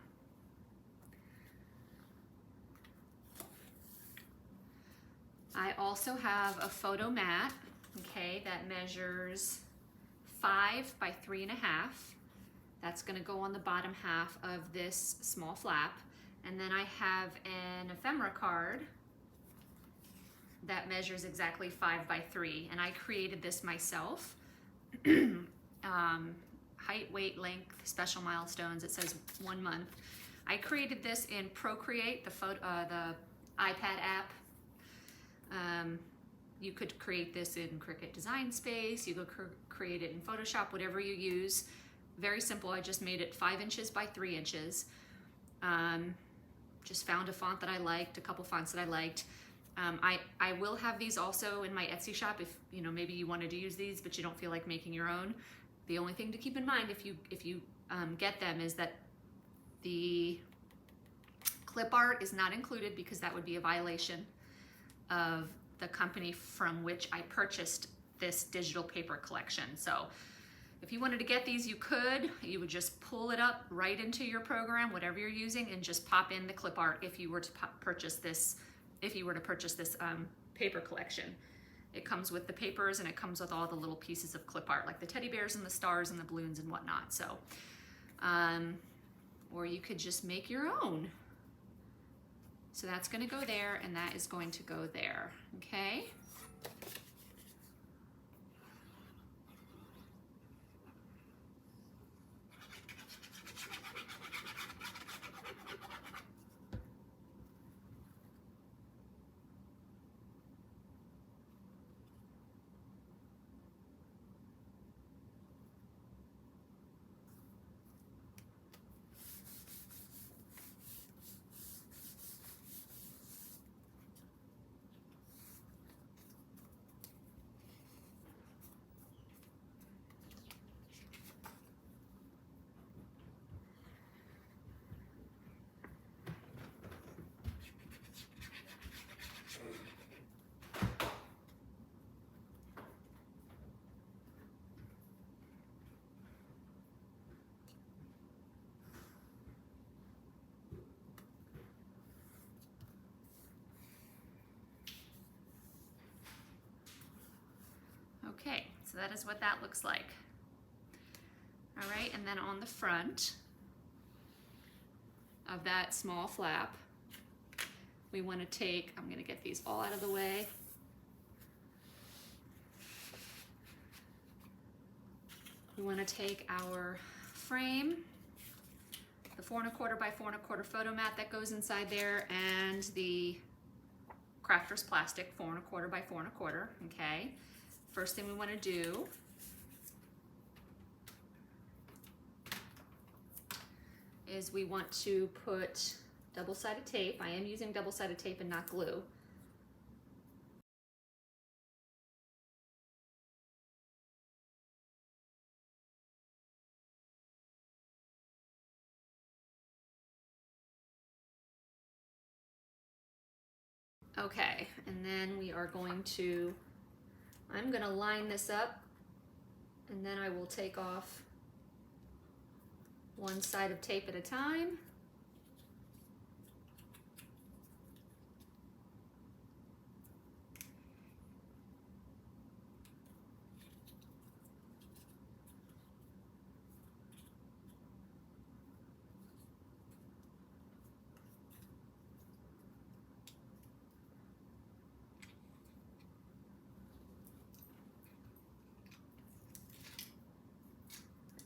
I also have a photo mat, okay, that measures 5 by 3.5. That's going to go on the bottom half of this small flap. And then I have an ephemera card that measures exactly 5 by 3. And I created this myself. Height, weight, length, special milestones. It says 1 month. I created this in Procreate, the iPad app. You could create this in Cricut Design Space. You could create it in Photoshop, whatever you use. Very simple. I just made it 5 inches by 3 inches. Just found a font that I liked, a couple fonts that I liked. I will have these also in my Etsy shop if maybe you wanted to use these but you don't feel like making your own. The only thing to keep in mind if you get them is that the clip art is not included because that would be a violation of the company from which I purchased this digital paper collection. So if you wanted to get these, you could. You would just pull it up right into your program, whatever you're using, and just pop in the clip art if you were to purchase this. If you were to purchase this paper collection. It comes with the papers and it comes with all the little pieces of clip art, like the teddy bears and the stars and the balloons and whatnot. So, or you could just make your own. So that's going to go there and that is going to go there, okay? Okay, so that is what that looks like. All right, and then on the front of that small flap, we want to take, I'm going to get these all out of the way. We want to take our frame, the 4 1/4 by 4 1/4 photo mat that goes inside there, and the crafter's plastic 4 1/4 by 4 1/4. Okay. First thing we want to do is we want to put double-sided tape. I am using double-sided tape and not glue. Okay, and then we are going to, I'm going to line this up, and then I will take off one side of tape at a time.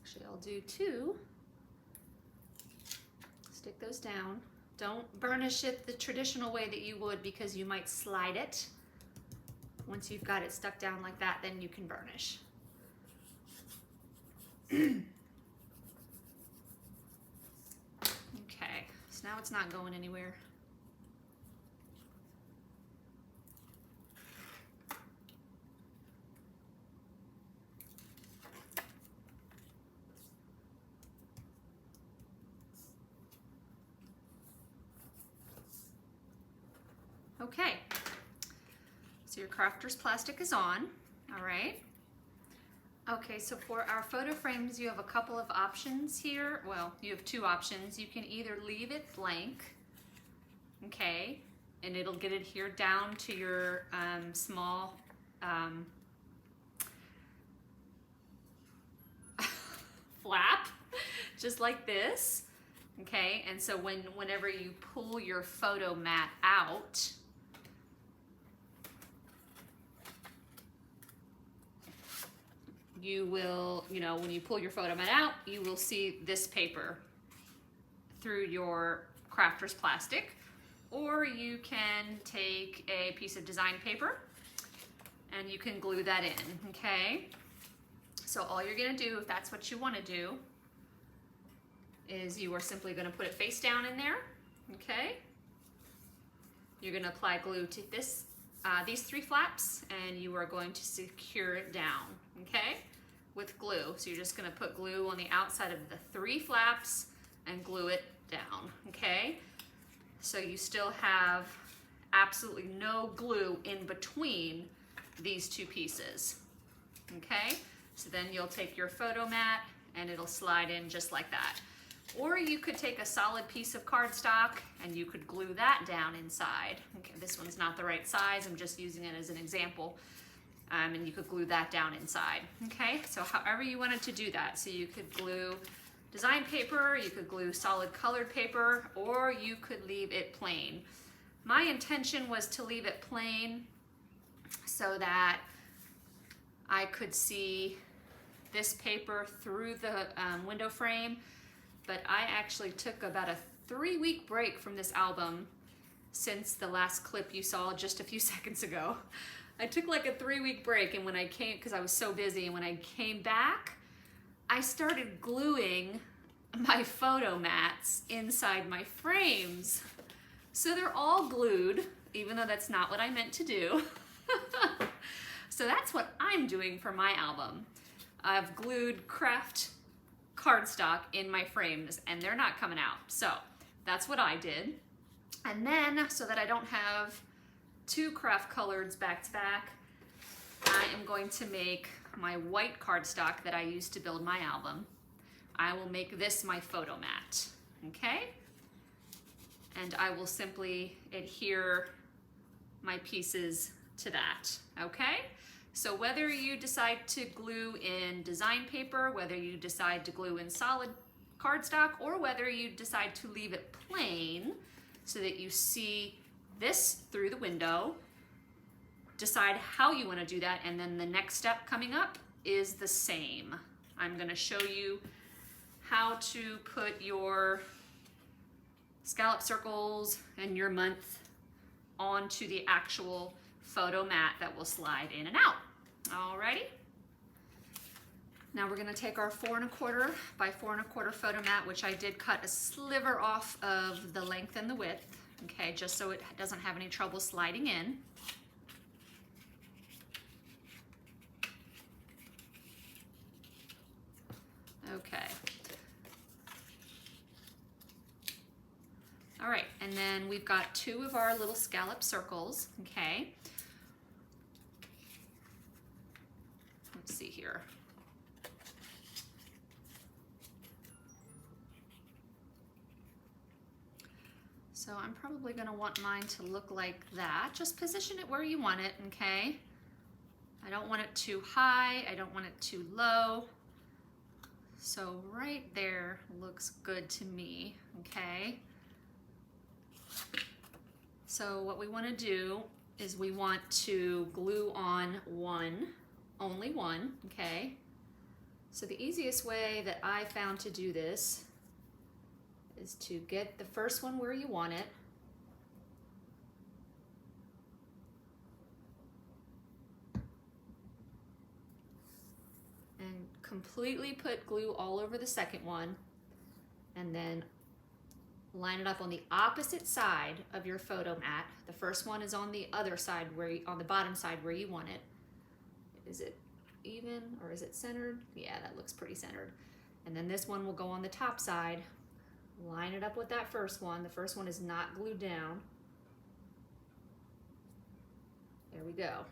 Actually, I'll do 2. Stick those down. Don't burnish it the traditional way that you would, because you might slide it. Once you've got it stuck down like that, then you can burnish. Okay, so now it's not going anywhere. Okay, so your crafter's plastic is on, all right. Okay, so for our photo frames, you have a couple of options here. Well, you have 2 options. You can either leave it blank, okay, and it'll get adhered down to your small flap, just like this, okay, and so whenever you pull your photo mat out, you will, when you pull your photo mat out, you will see this paper through your crafter's plastic. Or you can take a piece of design paper and you can glue that in, okay? So all you're gonna do, if that's what you wanna do, is you are simply gonna put it face down in there, okay? You're gonna apply glue to these 3 flaps, and you are going to secure it down, okay, with glue. So you're just gonna put glue on the outside of the 3 flaps and glue it down, okay? So you still have absolutely no glue in between these 2 pieces, okay? So then you'll take your photo mat and it'll slide in just like that. Or you could take a solid piece of cardstock and you could glue that down inside. Okay, this one's not the right size, I'm just using it as an example. And you could glue that down inside. Okay, so however you wanted to do that. So you could glue design paper, you could glue solid colored paper, or you could leave it plain. My intention was to leave it plain so that I could see this paper through the window frame, but I actually took about a 3-week break from this album since the last clip you saw just a few seconds ago. I took like a 3-week break, and when I came, because I was so busy, and when I came back, I started gluing my photo mats inside my frames. So they're all glued, even though that's not what I meant to do. So that's what I'm doing for my album. I've glued craft cardstock in my frames, and they're not coming out. So that's what I did. And then, so that I don't have 2 craft coloreds back to back, I am going to make my white cardstock that I used to build my album. I will make this my photo mat, okay? And I will simply adhere my pieces to that, okay? So whether you decide to glue in design paper, whether you decide to glue in solid cardstock, or whether you decide to leave it plain so that you see this through the window, decide how you want to do that, and then the next step coming up is the same. I'm going to show you how to put your scallop circles and your month onto the actual photo mat that will slide in and out. Alrighty. Now we're going to take our 4 1/4 by 4 1/4 photo mat, which I did cut a sliver off of the length and the width, okay, just so it doesn't have any trouble sliding in. Okay. All right, and then we've got 2 of our little scallop circles, okay. Let's see here. So I'm probably going to want mine to look like that. Just position it where you want it, okay? I don't want it too high, I don't want it too low. So right there looks good to me, okay? So what we want to do is we want to glue on only one, okay? So the easiest way that I found to do this is to get the first one where you want it. And completely put glue all over the second one, and then line it up on the opposite side of your photo mat. The first one is on the other side, on the bottom side where you want it. Is it even or is it centered? Yeah, that looks pretty centered. And then this one will go on the top side. Line it up with that first one. The first one is not glued down. There we go.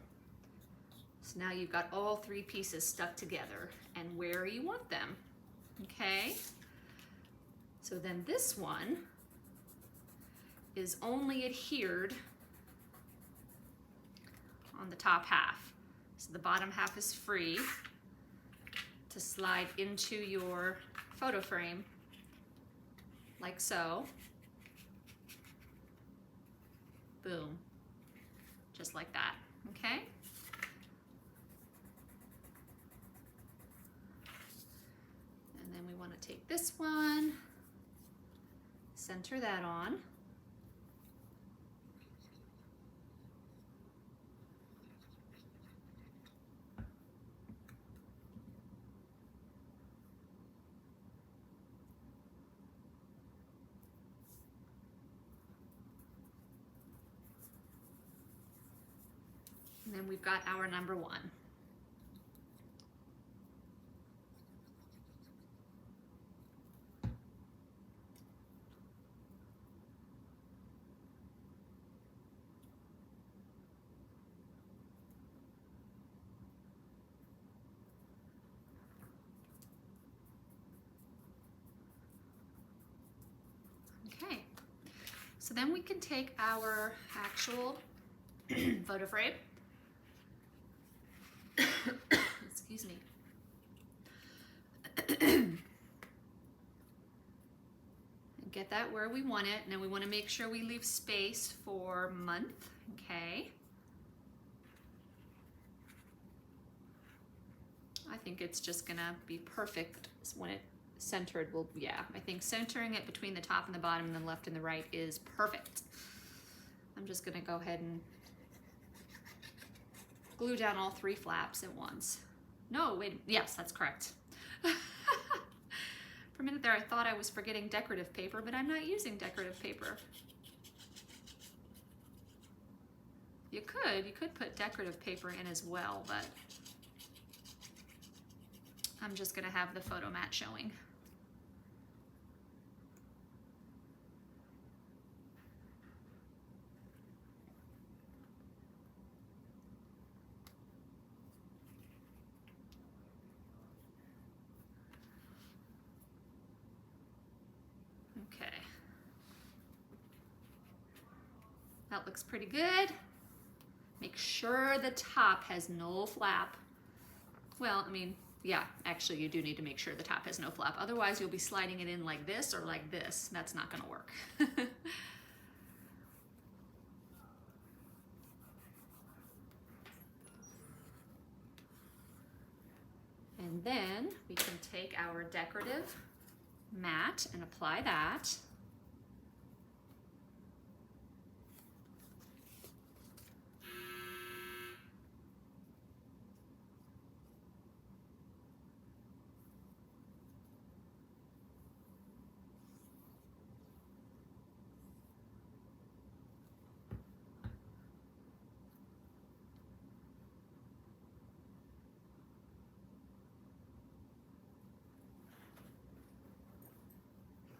So now you've got all 3 pieces stuck together and where you want them, okay? So then this one is only adhered on the top half. So the bottom half is free to slide into your photo frame like so. Boom. Just like that, okay? And then we want to take this one, center that on. And then we've got our number 1. Okay, so then we can take our actual photo frame. Excuse me. And get that where we want it. Now we want to make sure we leave space for month, okay? I think it's just gonna be perfect when it centered. Will, yeah, I think centering it between the top and the bottom and the left and the right is perfect. I'm just gonna go ahead and glue down all 3 flaps at once. No, wait, yes, that's correct. For a minute there, I thought I was forgetting decorative paper, but I'm not using decorative paper. You could put decorative paper in as well, but I'm just gonna have the photo mat showing. Okay. That looks pretty good. Make sure the top has no flap. Well, I mean, yeah, actually you do need to make sure the top has no flap. Otherwise you'll be sliding it in like this or like this. That's not gonna work. And then we can take our decorative mat and apply that.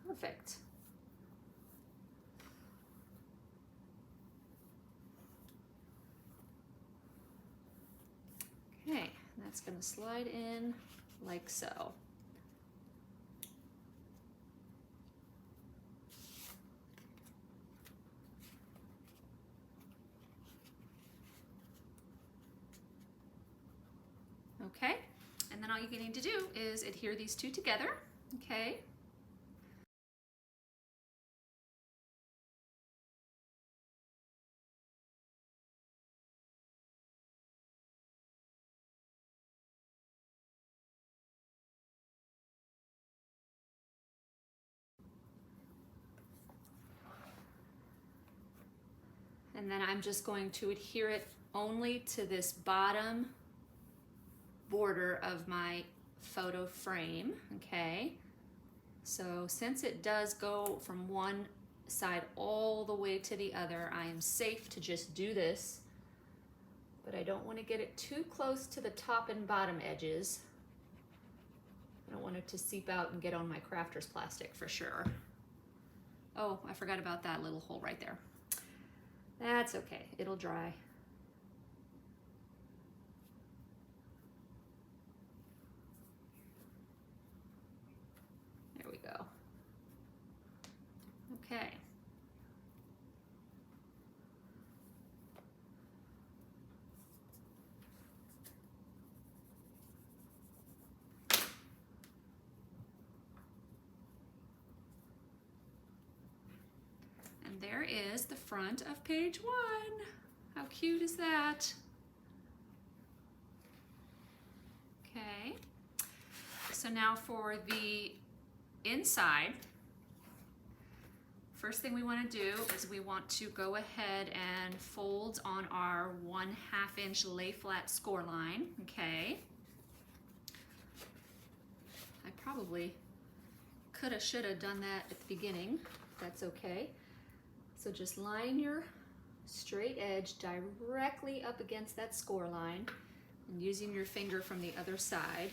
Perfect. Okay, that's going to slide in like so. Okay, and then all you need to do is adhere these two together, okay? And then I'm just going to adhere it only to this bottom border of my photo frame, okay? So since it does go from one side all the way to the other, I am safe to just do this, but I don't want to get it too close to the top and bottom edges. I don't want it to seep out and get on my crafter's plastic for sure. Oh, I forgot about that little hole right there. That's okay, it'll dry. There we go. Okay. And there is the front of page 1. How cute is that? Okay. So now for the inside, first thing we want to do is we want to go ahead and fold on our 1/2 inch lay flat score line, okay? I probably coulda, shoulda done that at the beginning. That's okay. So just line your straight edge directly up against that score line and using your finger from the other side,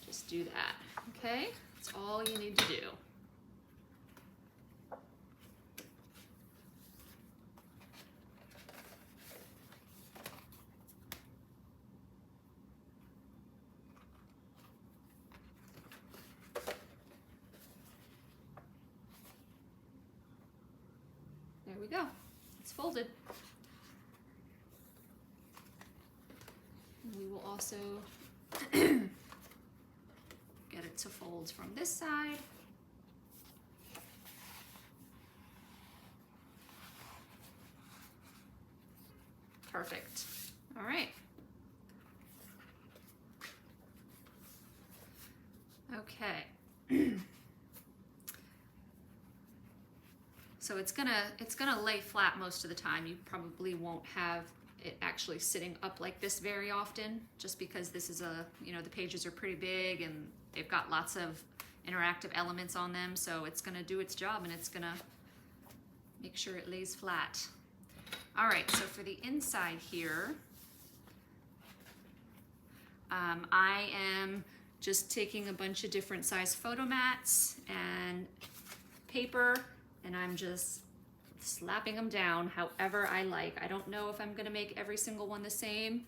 just do that, okay? That's all you need to do. There we go. It's folded. And we will also get it to fold from this side. Perfect. All right. Okay. So it's gonna lay flat most of the time. You probably won't have it actually sitting up like this very often, just because this is the pages are pretty big and they've got lots of interactive elements on them. So it's gonna do its job and it's gonna make sure it lays flat. All right, so for the inside here, I am just taking a bunch of different size photo mats and paper, and I'm just slapping them down however I like. I don't know if I'm gonna make every single one the same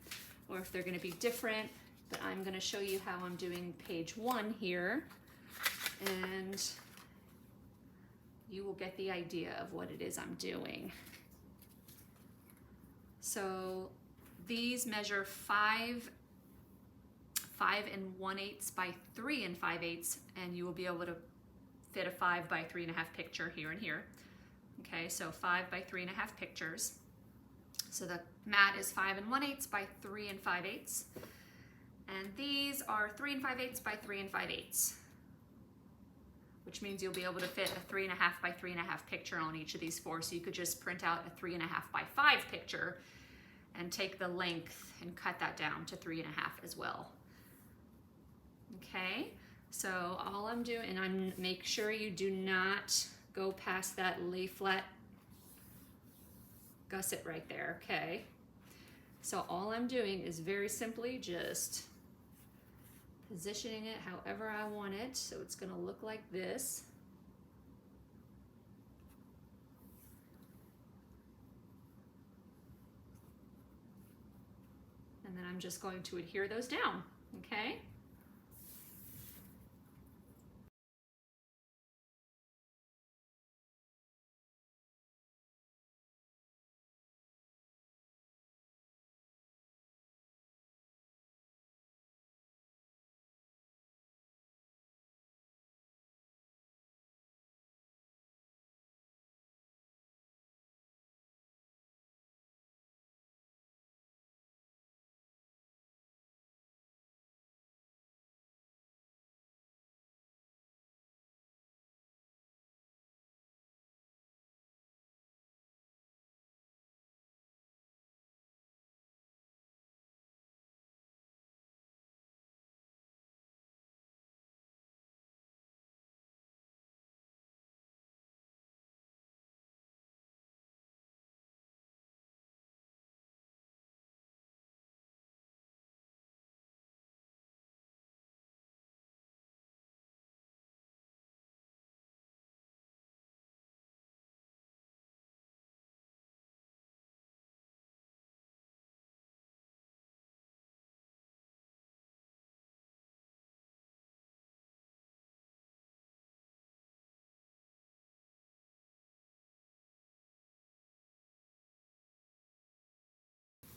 or if they're gonna be different, but I'm gonna show you how I'm doing page 1 here, and you will get the idea of what it is I'm doing. So these measure 5 1/8 by 3 5/8, and you will be able to fit a 5 by 3.5 picture here and here. Okay, so 5 by 3.5 pictures. So the mat is 5 1/8 by 3 5/8. And these are 3 5/8 by 3 5/8, which means you'll be able to fit a 3.5 by 3.5 picture on each of these four. So you could just print out a 3.5 by 5 picture and take the length and cut that down to 3.5 as well. Okay, so all I'm doing, and make sure you do not go past that lay flat gusset right there, okay? So all I'm doing is very simply just positioning it however I want it. So it's gonna look like this. And then I'm just going to adhere those down, okay?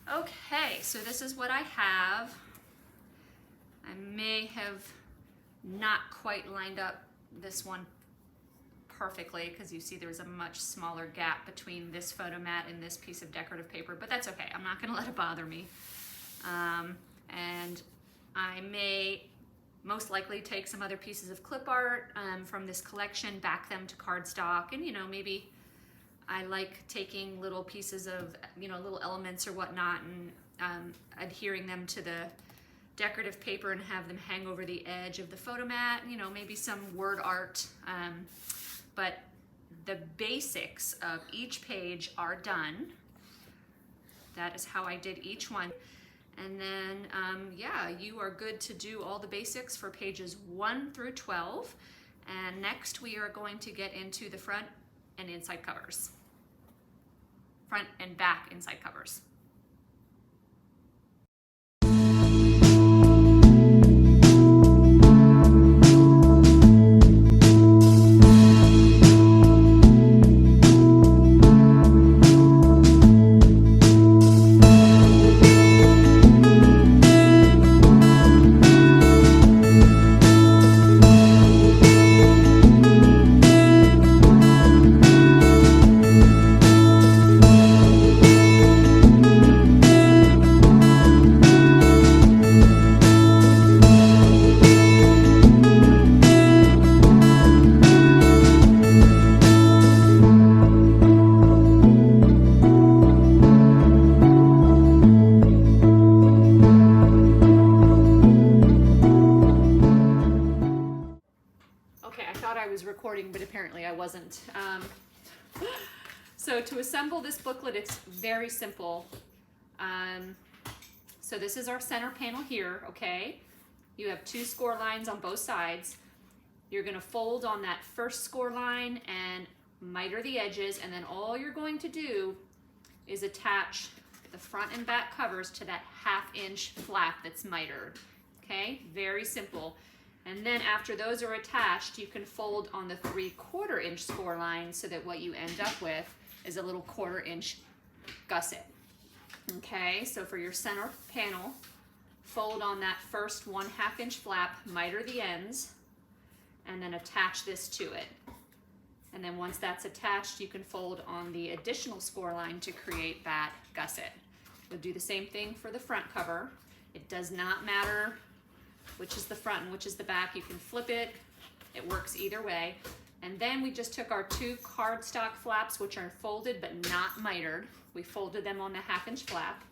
Okay, so this is what I have. I may have not quite lined up this one perfectly because you see there's a much smaller gap between this photo mat and this piece of decorative paper, but that's okay. I'm not gonna let it bother me. And I may most likely take some other pieces of clip art from this collection, back them to cardstock, and maybe I like taking little pieces of, little elements or whatnot and adhering them to the decorative paper and have them hang over the edge of the photo mat, maybe some word art. But the basics of each page are done. That is how I did each one. And then, yeah, you are good to do all the basics for pages 1 through 12. And next we are going to get into the front and inside covers. Front and back inside covers. Recording, but apparently I wasn't. So to assemble this booklet, it's very simple. So this is our center panel here, okay? You have 2 score lines on both sides. You're gonna fold on that first score line and miter the edges, and then all you're going to do is attach the front and back covers to that 1/2 inch flap that's mitered, okay? Very simple. And then after those are attached, you can fold on the 3/4 inch score line so that what you end up with is a little 1/4 inch gusset. Okay, so for your center panel, fold on that first 1/2 inch flap, miter the ends, and then attach this to it. And then once that's attached, you can fold on the additional score line to create that gusset. We'll do the same thing for the front cover. It does not matter which is the front and which is the back. You can flip it. It works either way. And then we just took our 2 cardstock flaps, which are folded but not mitered. We folded them on the 1/2 inch flap.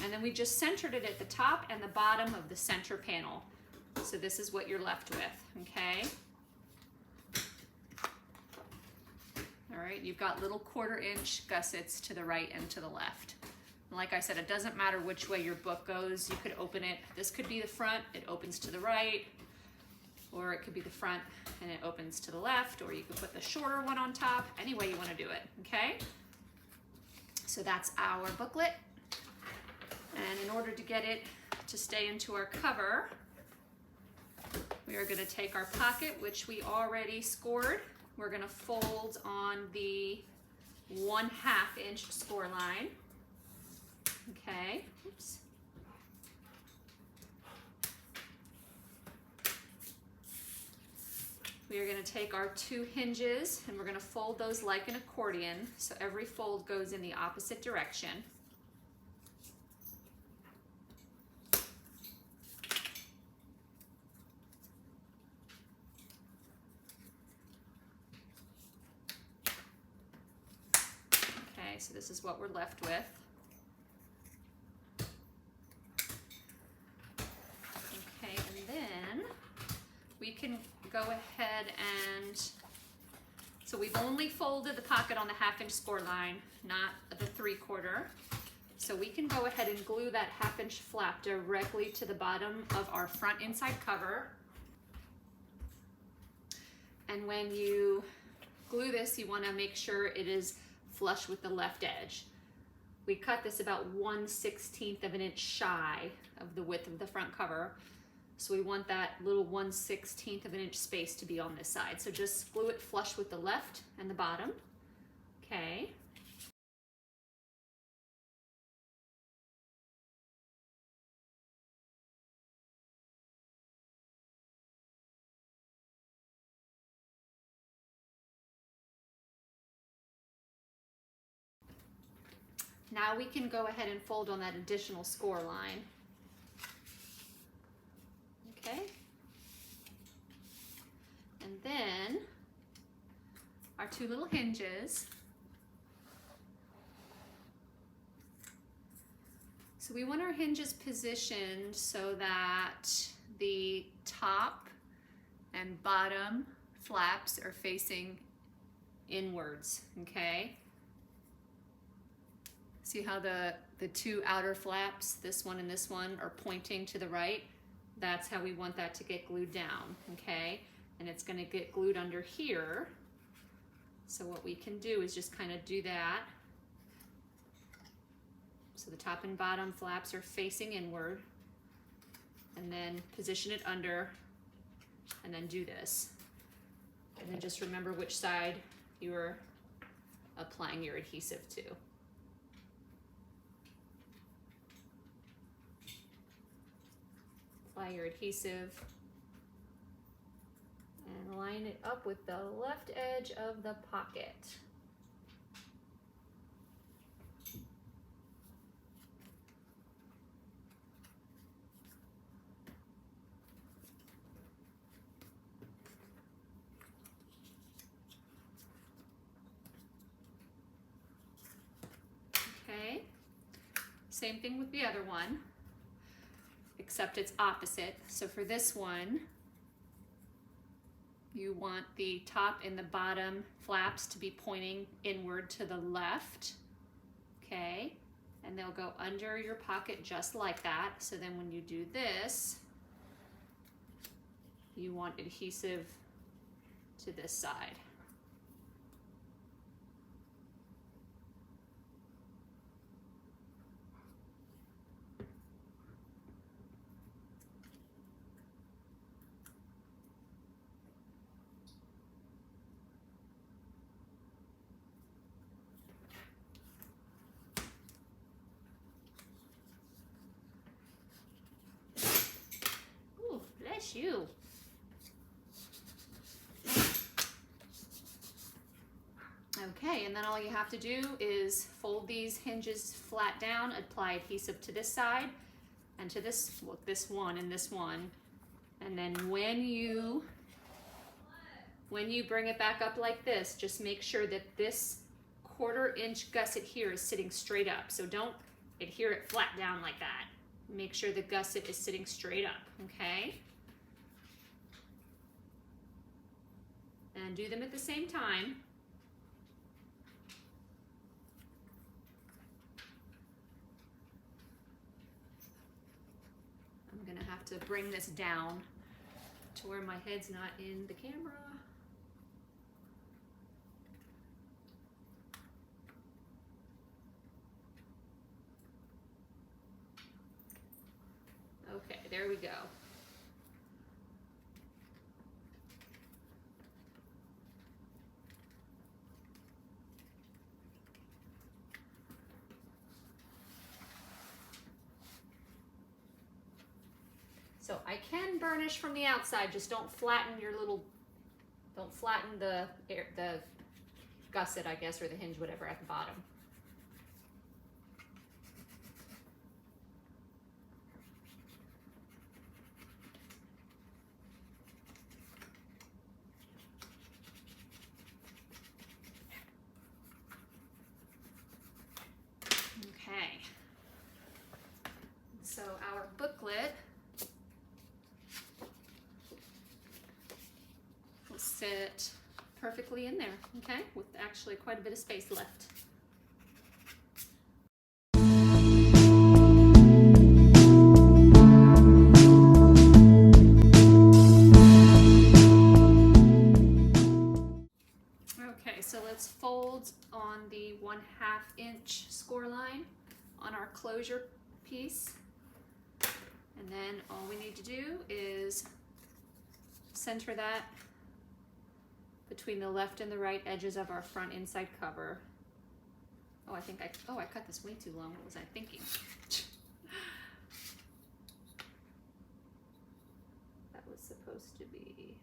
And then we just centered it at the top and the bottom of the center panel. So this is what you're left with, okay? All right, you've got little 1/4 inch gussets to the right and to the left. And like I said, it doesn't matter which way your book goes. You could open it. This could be the front, it opens to the right, or it could be the front and it opens to the left, or you could put the shorter one on top, any way you want to do it, okay? So that's our booklet. And in order to get it to stay into our cover, we are going to take our pocket, which we already scored. We're going to fold on the 1/2 inch score line. Okay, oops. We are going to take our 2 hinges and we're going to fold those like an accordion, so every fold goes in the opposite direction. Okay, so this is what we're left with. Okay, and then we can go ahead and, so we've only folded the pocket on the 1/2 inch score line, not the 3/4. So we can go ahead and glue that 1/2 inch flap directly to the bottom of our front inside cover. And when you glue this, you want to make sure it is flush with the left edge. We cut this about 1/16 of an inch shy of the width of the front cover. So we want that little 1/16 of an inch space to be on this side. So just glue it flush with the left and the bottom. Okay. Now we can go ahead and fold on that additional score line. Okay. And then our 2 little hinges. So we want our hinges positioned so that the top and bottom flaps are facing inwards, okay? See how the 2 outer flaps, this one and this one, are pointing to the right? That's how we want that to get glued down, okay? And it's going to get glued under here. So what we can do is just kind of do that. So the top and bottom flaps are facing inward. And then position it under, and then do this. And then just remember which side you're applying your adhesive to. Apply your adhesive and line it up with the left edge of the pocket. Okay, same thing with the other one, except it's opposite. So for this one, you want the top and the bottom flaps to be pointing inward to the left, okay? And they'll go under your pocket just like that. So then when you do this, you want adhesive to this side. Yes, you. Okay, and then all you have to do is fold these hinges flat down, apply adhesive to this side and to this, well, this one and this one. And then when you bring it back up like this, just make sure that this 1/4 inch gusset here is sitting straight up. So don't adhere it flat down like that. Make sure the gusset is sitting straight up, okay? And do them at the same time. I'm gonna have to bring this down to where my head's not in the camera. Okay, there we go. So I can burnish from the outside, just don't flatten your little, don't flatten the gusset, I guess, or the hinge, whatever, at the bottom. Okay. So our booklet will sit perfectly in there, okay, with actually quite a bit of space left. Okay, so let's fold on the 1/2 inch score line on our closure piece. And then all we need to do is center that between the left and the right edges of our front inside cover. Oh, I cut this way too long. What was I thinking? That was supposed to be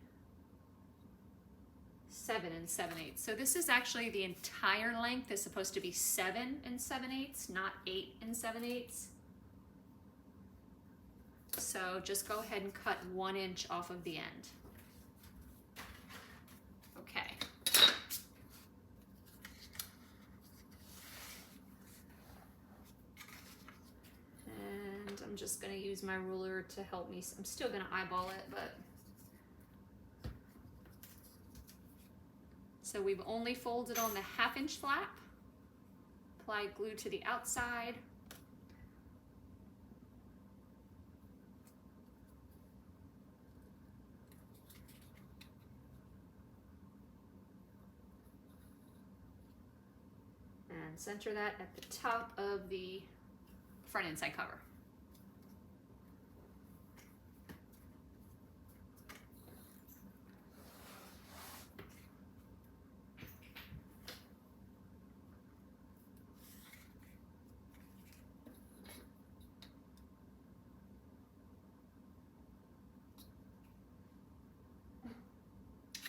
7 7/8. So this is actually the entire length is supposed to be 7 7/8, not 8 7/8. So just go ahead and cut 1 inch off of the end. Okay. And I'm just going to use my ruler to help me. I'm still going to eyeball it, but. So we've only folded on the 1/2 inch flap. Apply glue to the outside. And center that at the top of the front inside cover.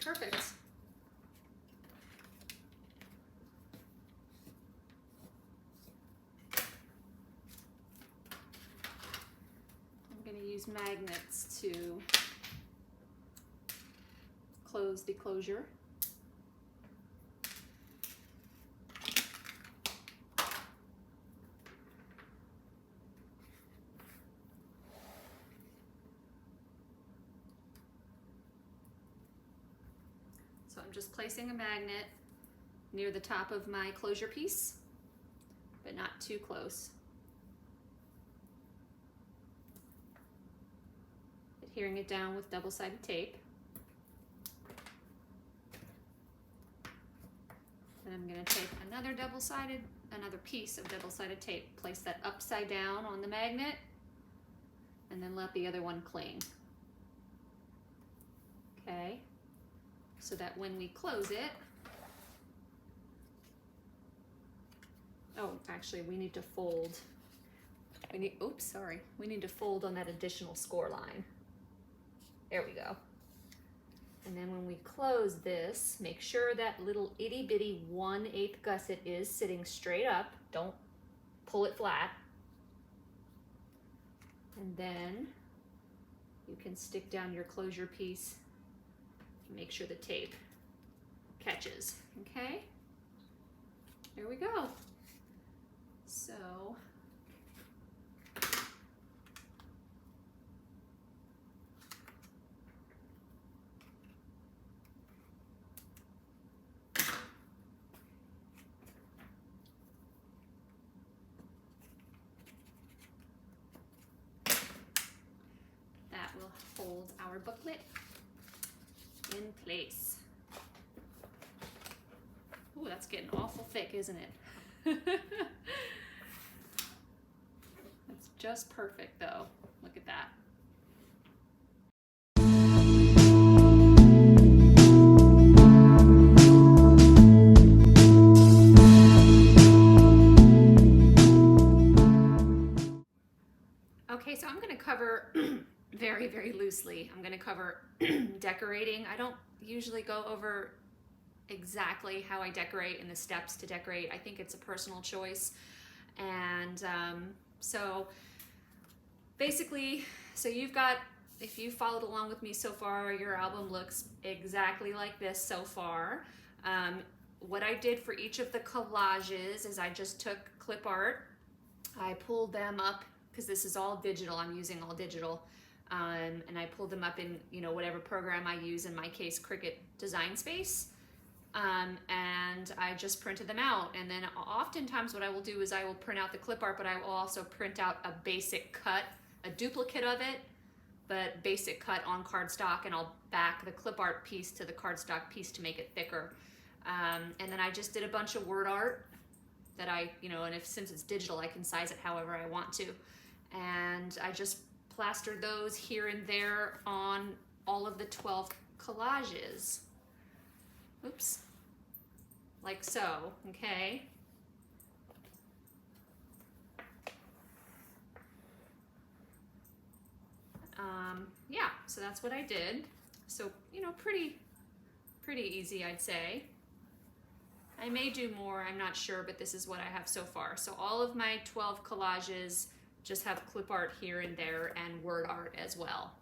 Perfect. I'm going to use magnets to close the closure. So I'm just placing a magnet near the top of my closure piece, but not too close. Adhering it down with double-sided tape. Then I'm going to take another piece of double-sided tape, place that upside down on the magnet, and then let the other one cling. Okay, so that when we close it, oh, actually we need to fold. We need to fold on that additional score line. There we go. And then when we close this, make sure that little itty bitty 1/8 gusset is sitting straight up. Don't pull it flat. And then you can stick down your closure piece and make sure the tape catches, okay? There we go. So, that will hold our booklet in place. Ooh, that's getting awful thick, isn't it? That's just perfect though. Look at that. Okay, so I'm going to cover very, very loosely. I'm going to cover decorating. I don't usually go over exactly how I decorate and the steps to decorate. I think it's a personal choice. And so basically, so you've got, if you followed along with me so far, your album looks exactly like this so far. What I did for each of the collages is I just took clip art. I pulled them up because this is all digital. I'm using all digital. And I pulled them up in, whatever program I use, in my case, Cricut Design Space. And I just printed them out. And then oftentimes what I will do is I will print out the clip art, but I will also print out a basic cut, a duplicate of it, but basic cut on cardstock, and I'll back the clip art piece to the cardstock piece to make it thicker. And then I just did a bunch of word art that and since it's digital, I can size it however I want to. And I just plastered those here and there on all of the 12 collages. Oops. Like so, okay? Yeah, so that's what I did. So, pretty easy, I'd say. I may do more, I'm not sure, but this is what I have so far. So all of my 12 collages just have clip art here and there and word art as well.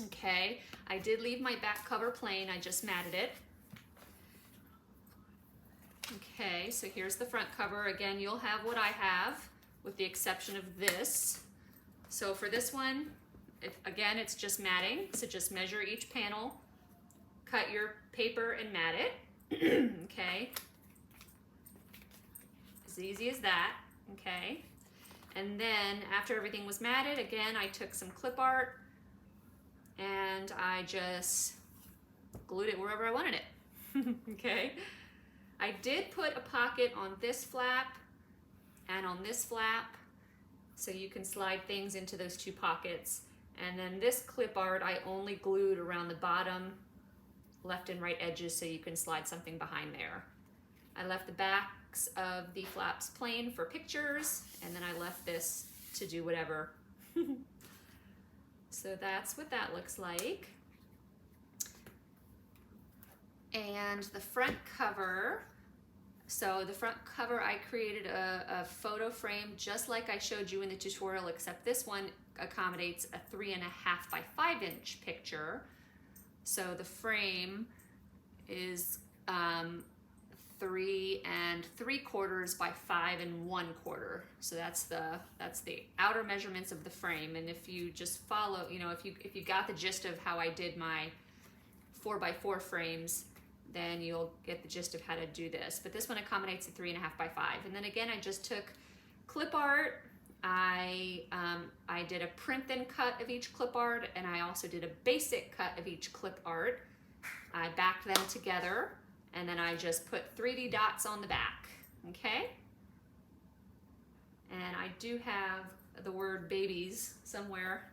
Okay, I did leave my back cover plain, I just matted it. Okay, so here's the front cover. Again, you'll have what I have, with the exception of this. So for this one, again, it's just matting. So just measure each panel, cut your paper and mat it. Okay, as easy as that. Okay, and then after everything was matted, again, I took some clip art and I just glued it wherever I wanted it. Okay, I did put a pocket on this flap and on this flap, so you can slide things into those two pockets. And then this clip art I only glued around the bottom left and right edges so you can slide something behind there. I left the backs of the flaps plain for pictures, and then I left this to do whatever. So that's what that looks like. And the front cover, so the front cover, I created a photo frame just like I showed you in the tutorial, except this one accommodates a 3.5 by 5 inch picture. So the frame is 3 3/4 by 5 1/4. So that's the outer measurements of the frame. And if you just follow, if you got the gist of how I did my 4x4 frames, then you'll get the gist of how to do this. But this one accommodates a 3.5 by 5. And then again, I just took clip art. I did a print then cut of each clip art, and I also did a basic cut of each clip art. I backed them together, and then I just put 3D dots on the back, okay? And I do have the word babies somewhere.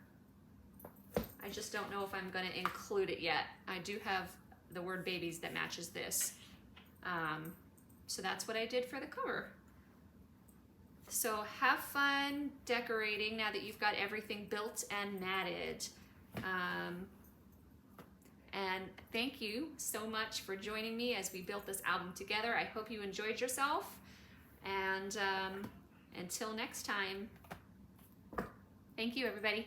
I just don't know if I'm gonna include it yet. I do have the word babies that matches this. So that's what I did for the cover. So have fun decorating now that you've got everything built and matted. thank you so much for joining me as we built this album together. I hope you enjoyed yourself. And until next time, thank you, everybody.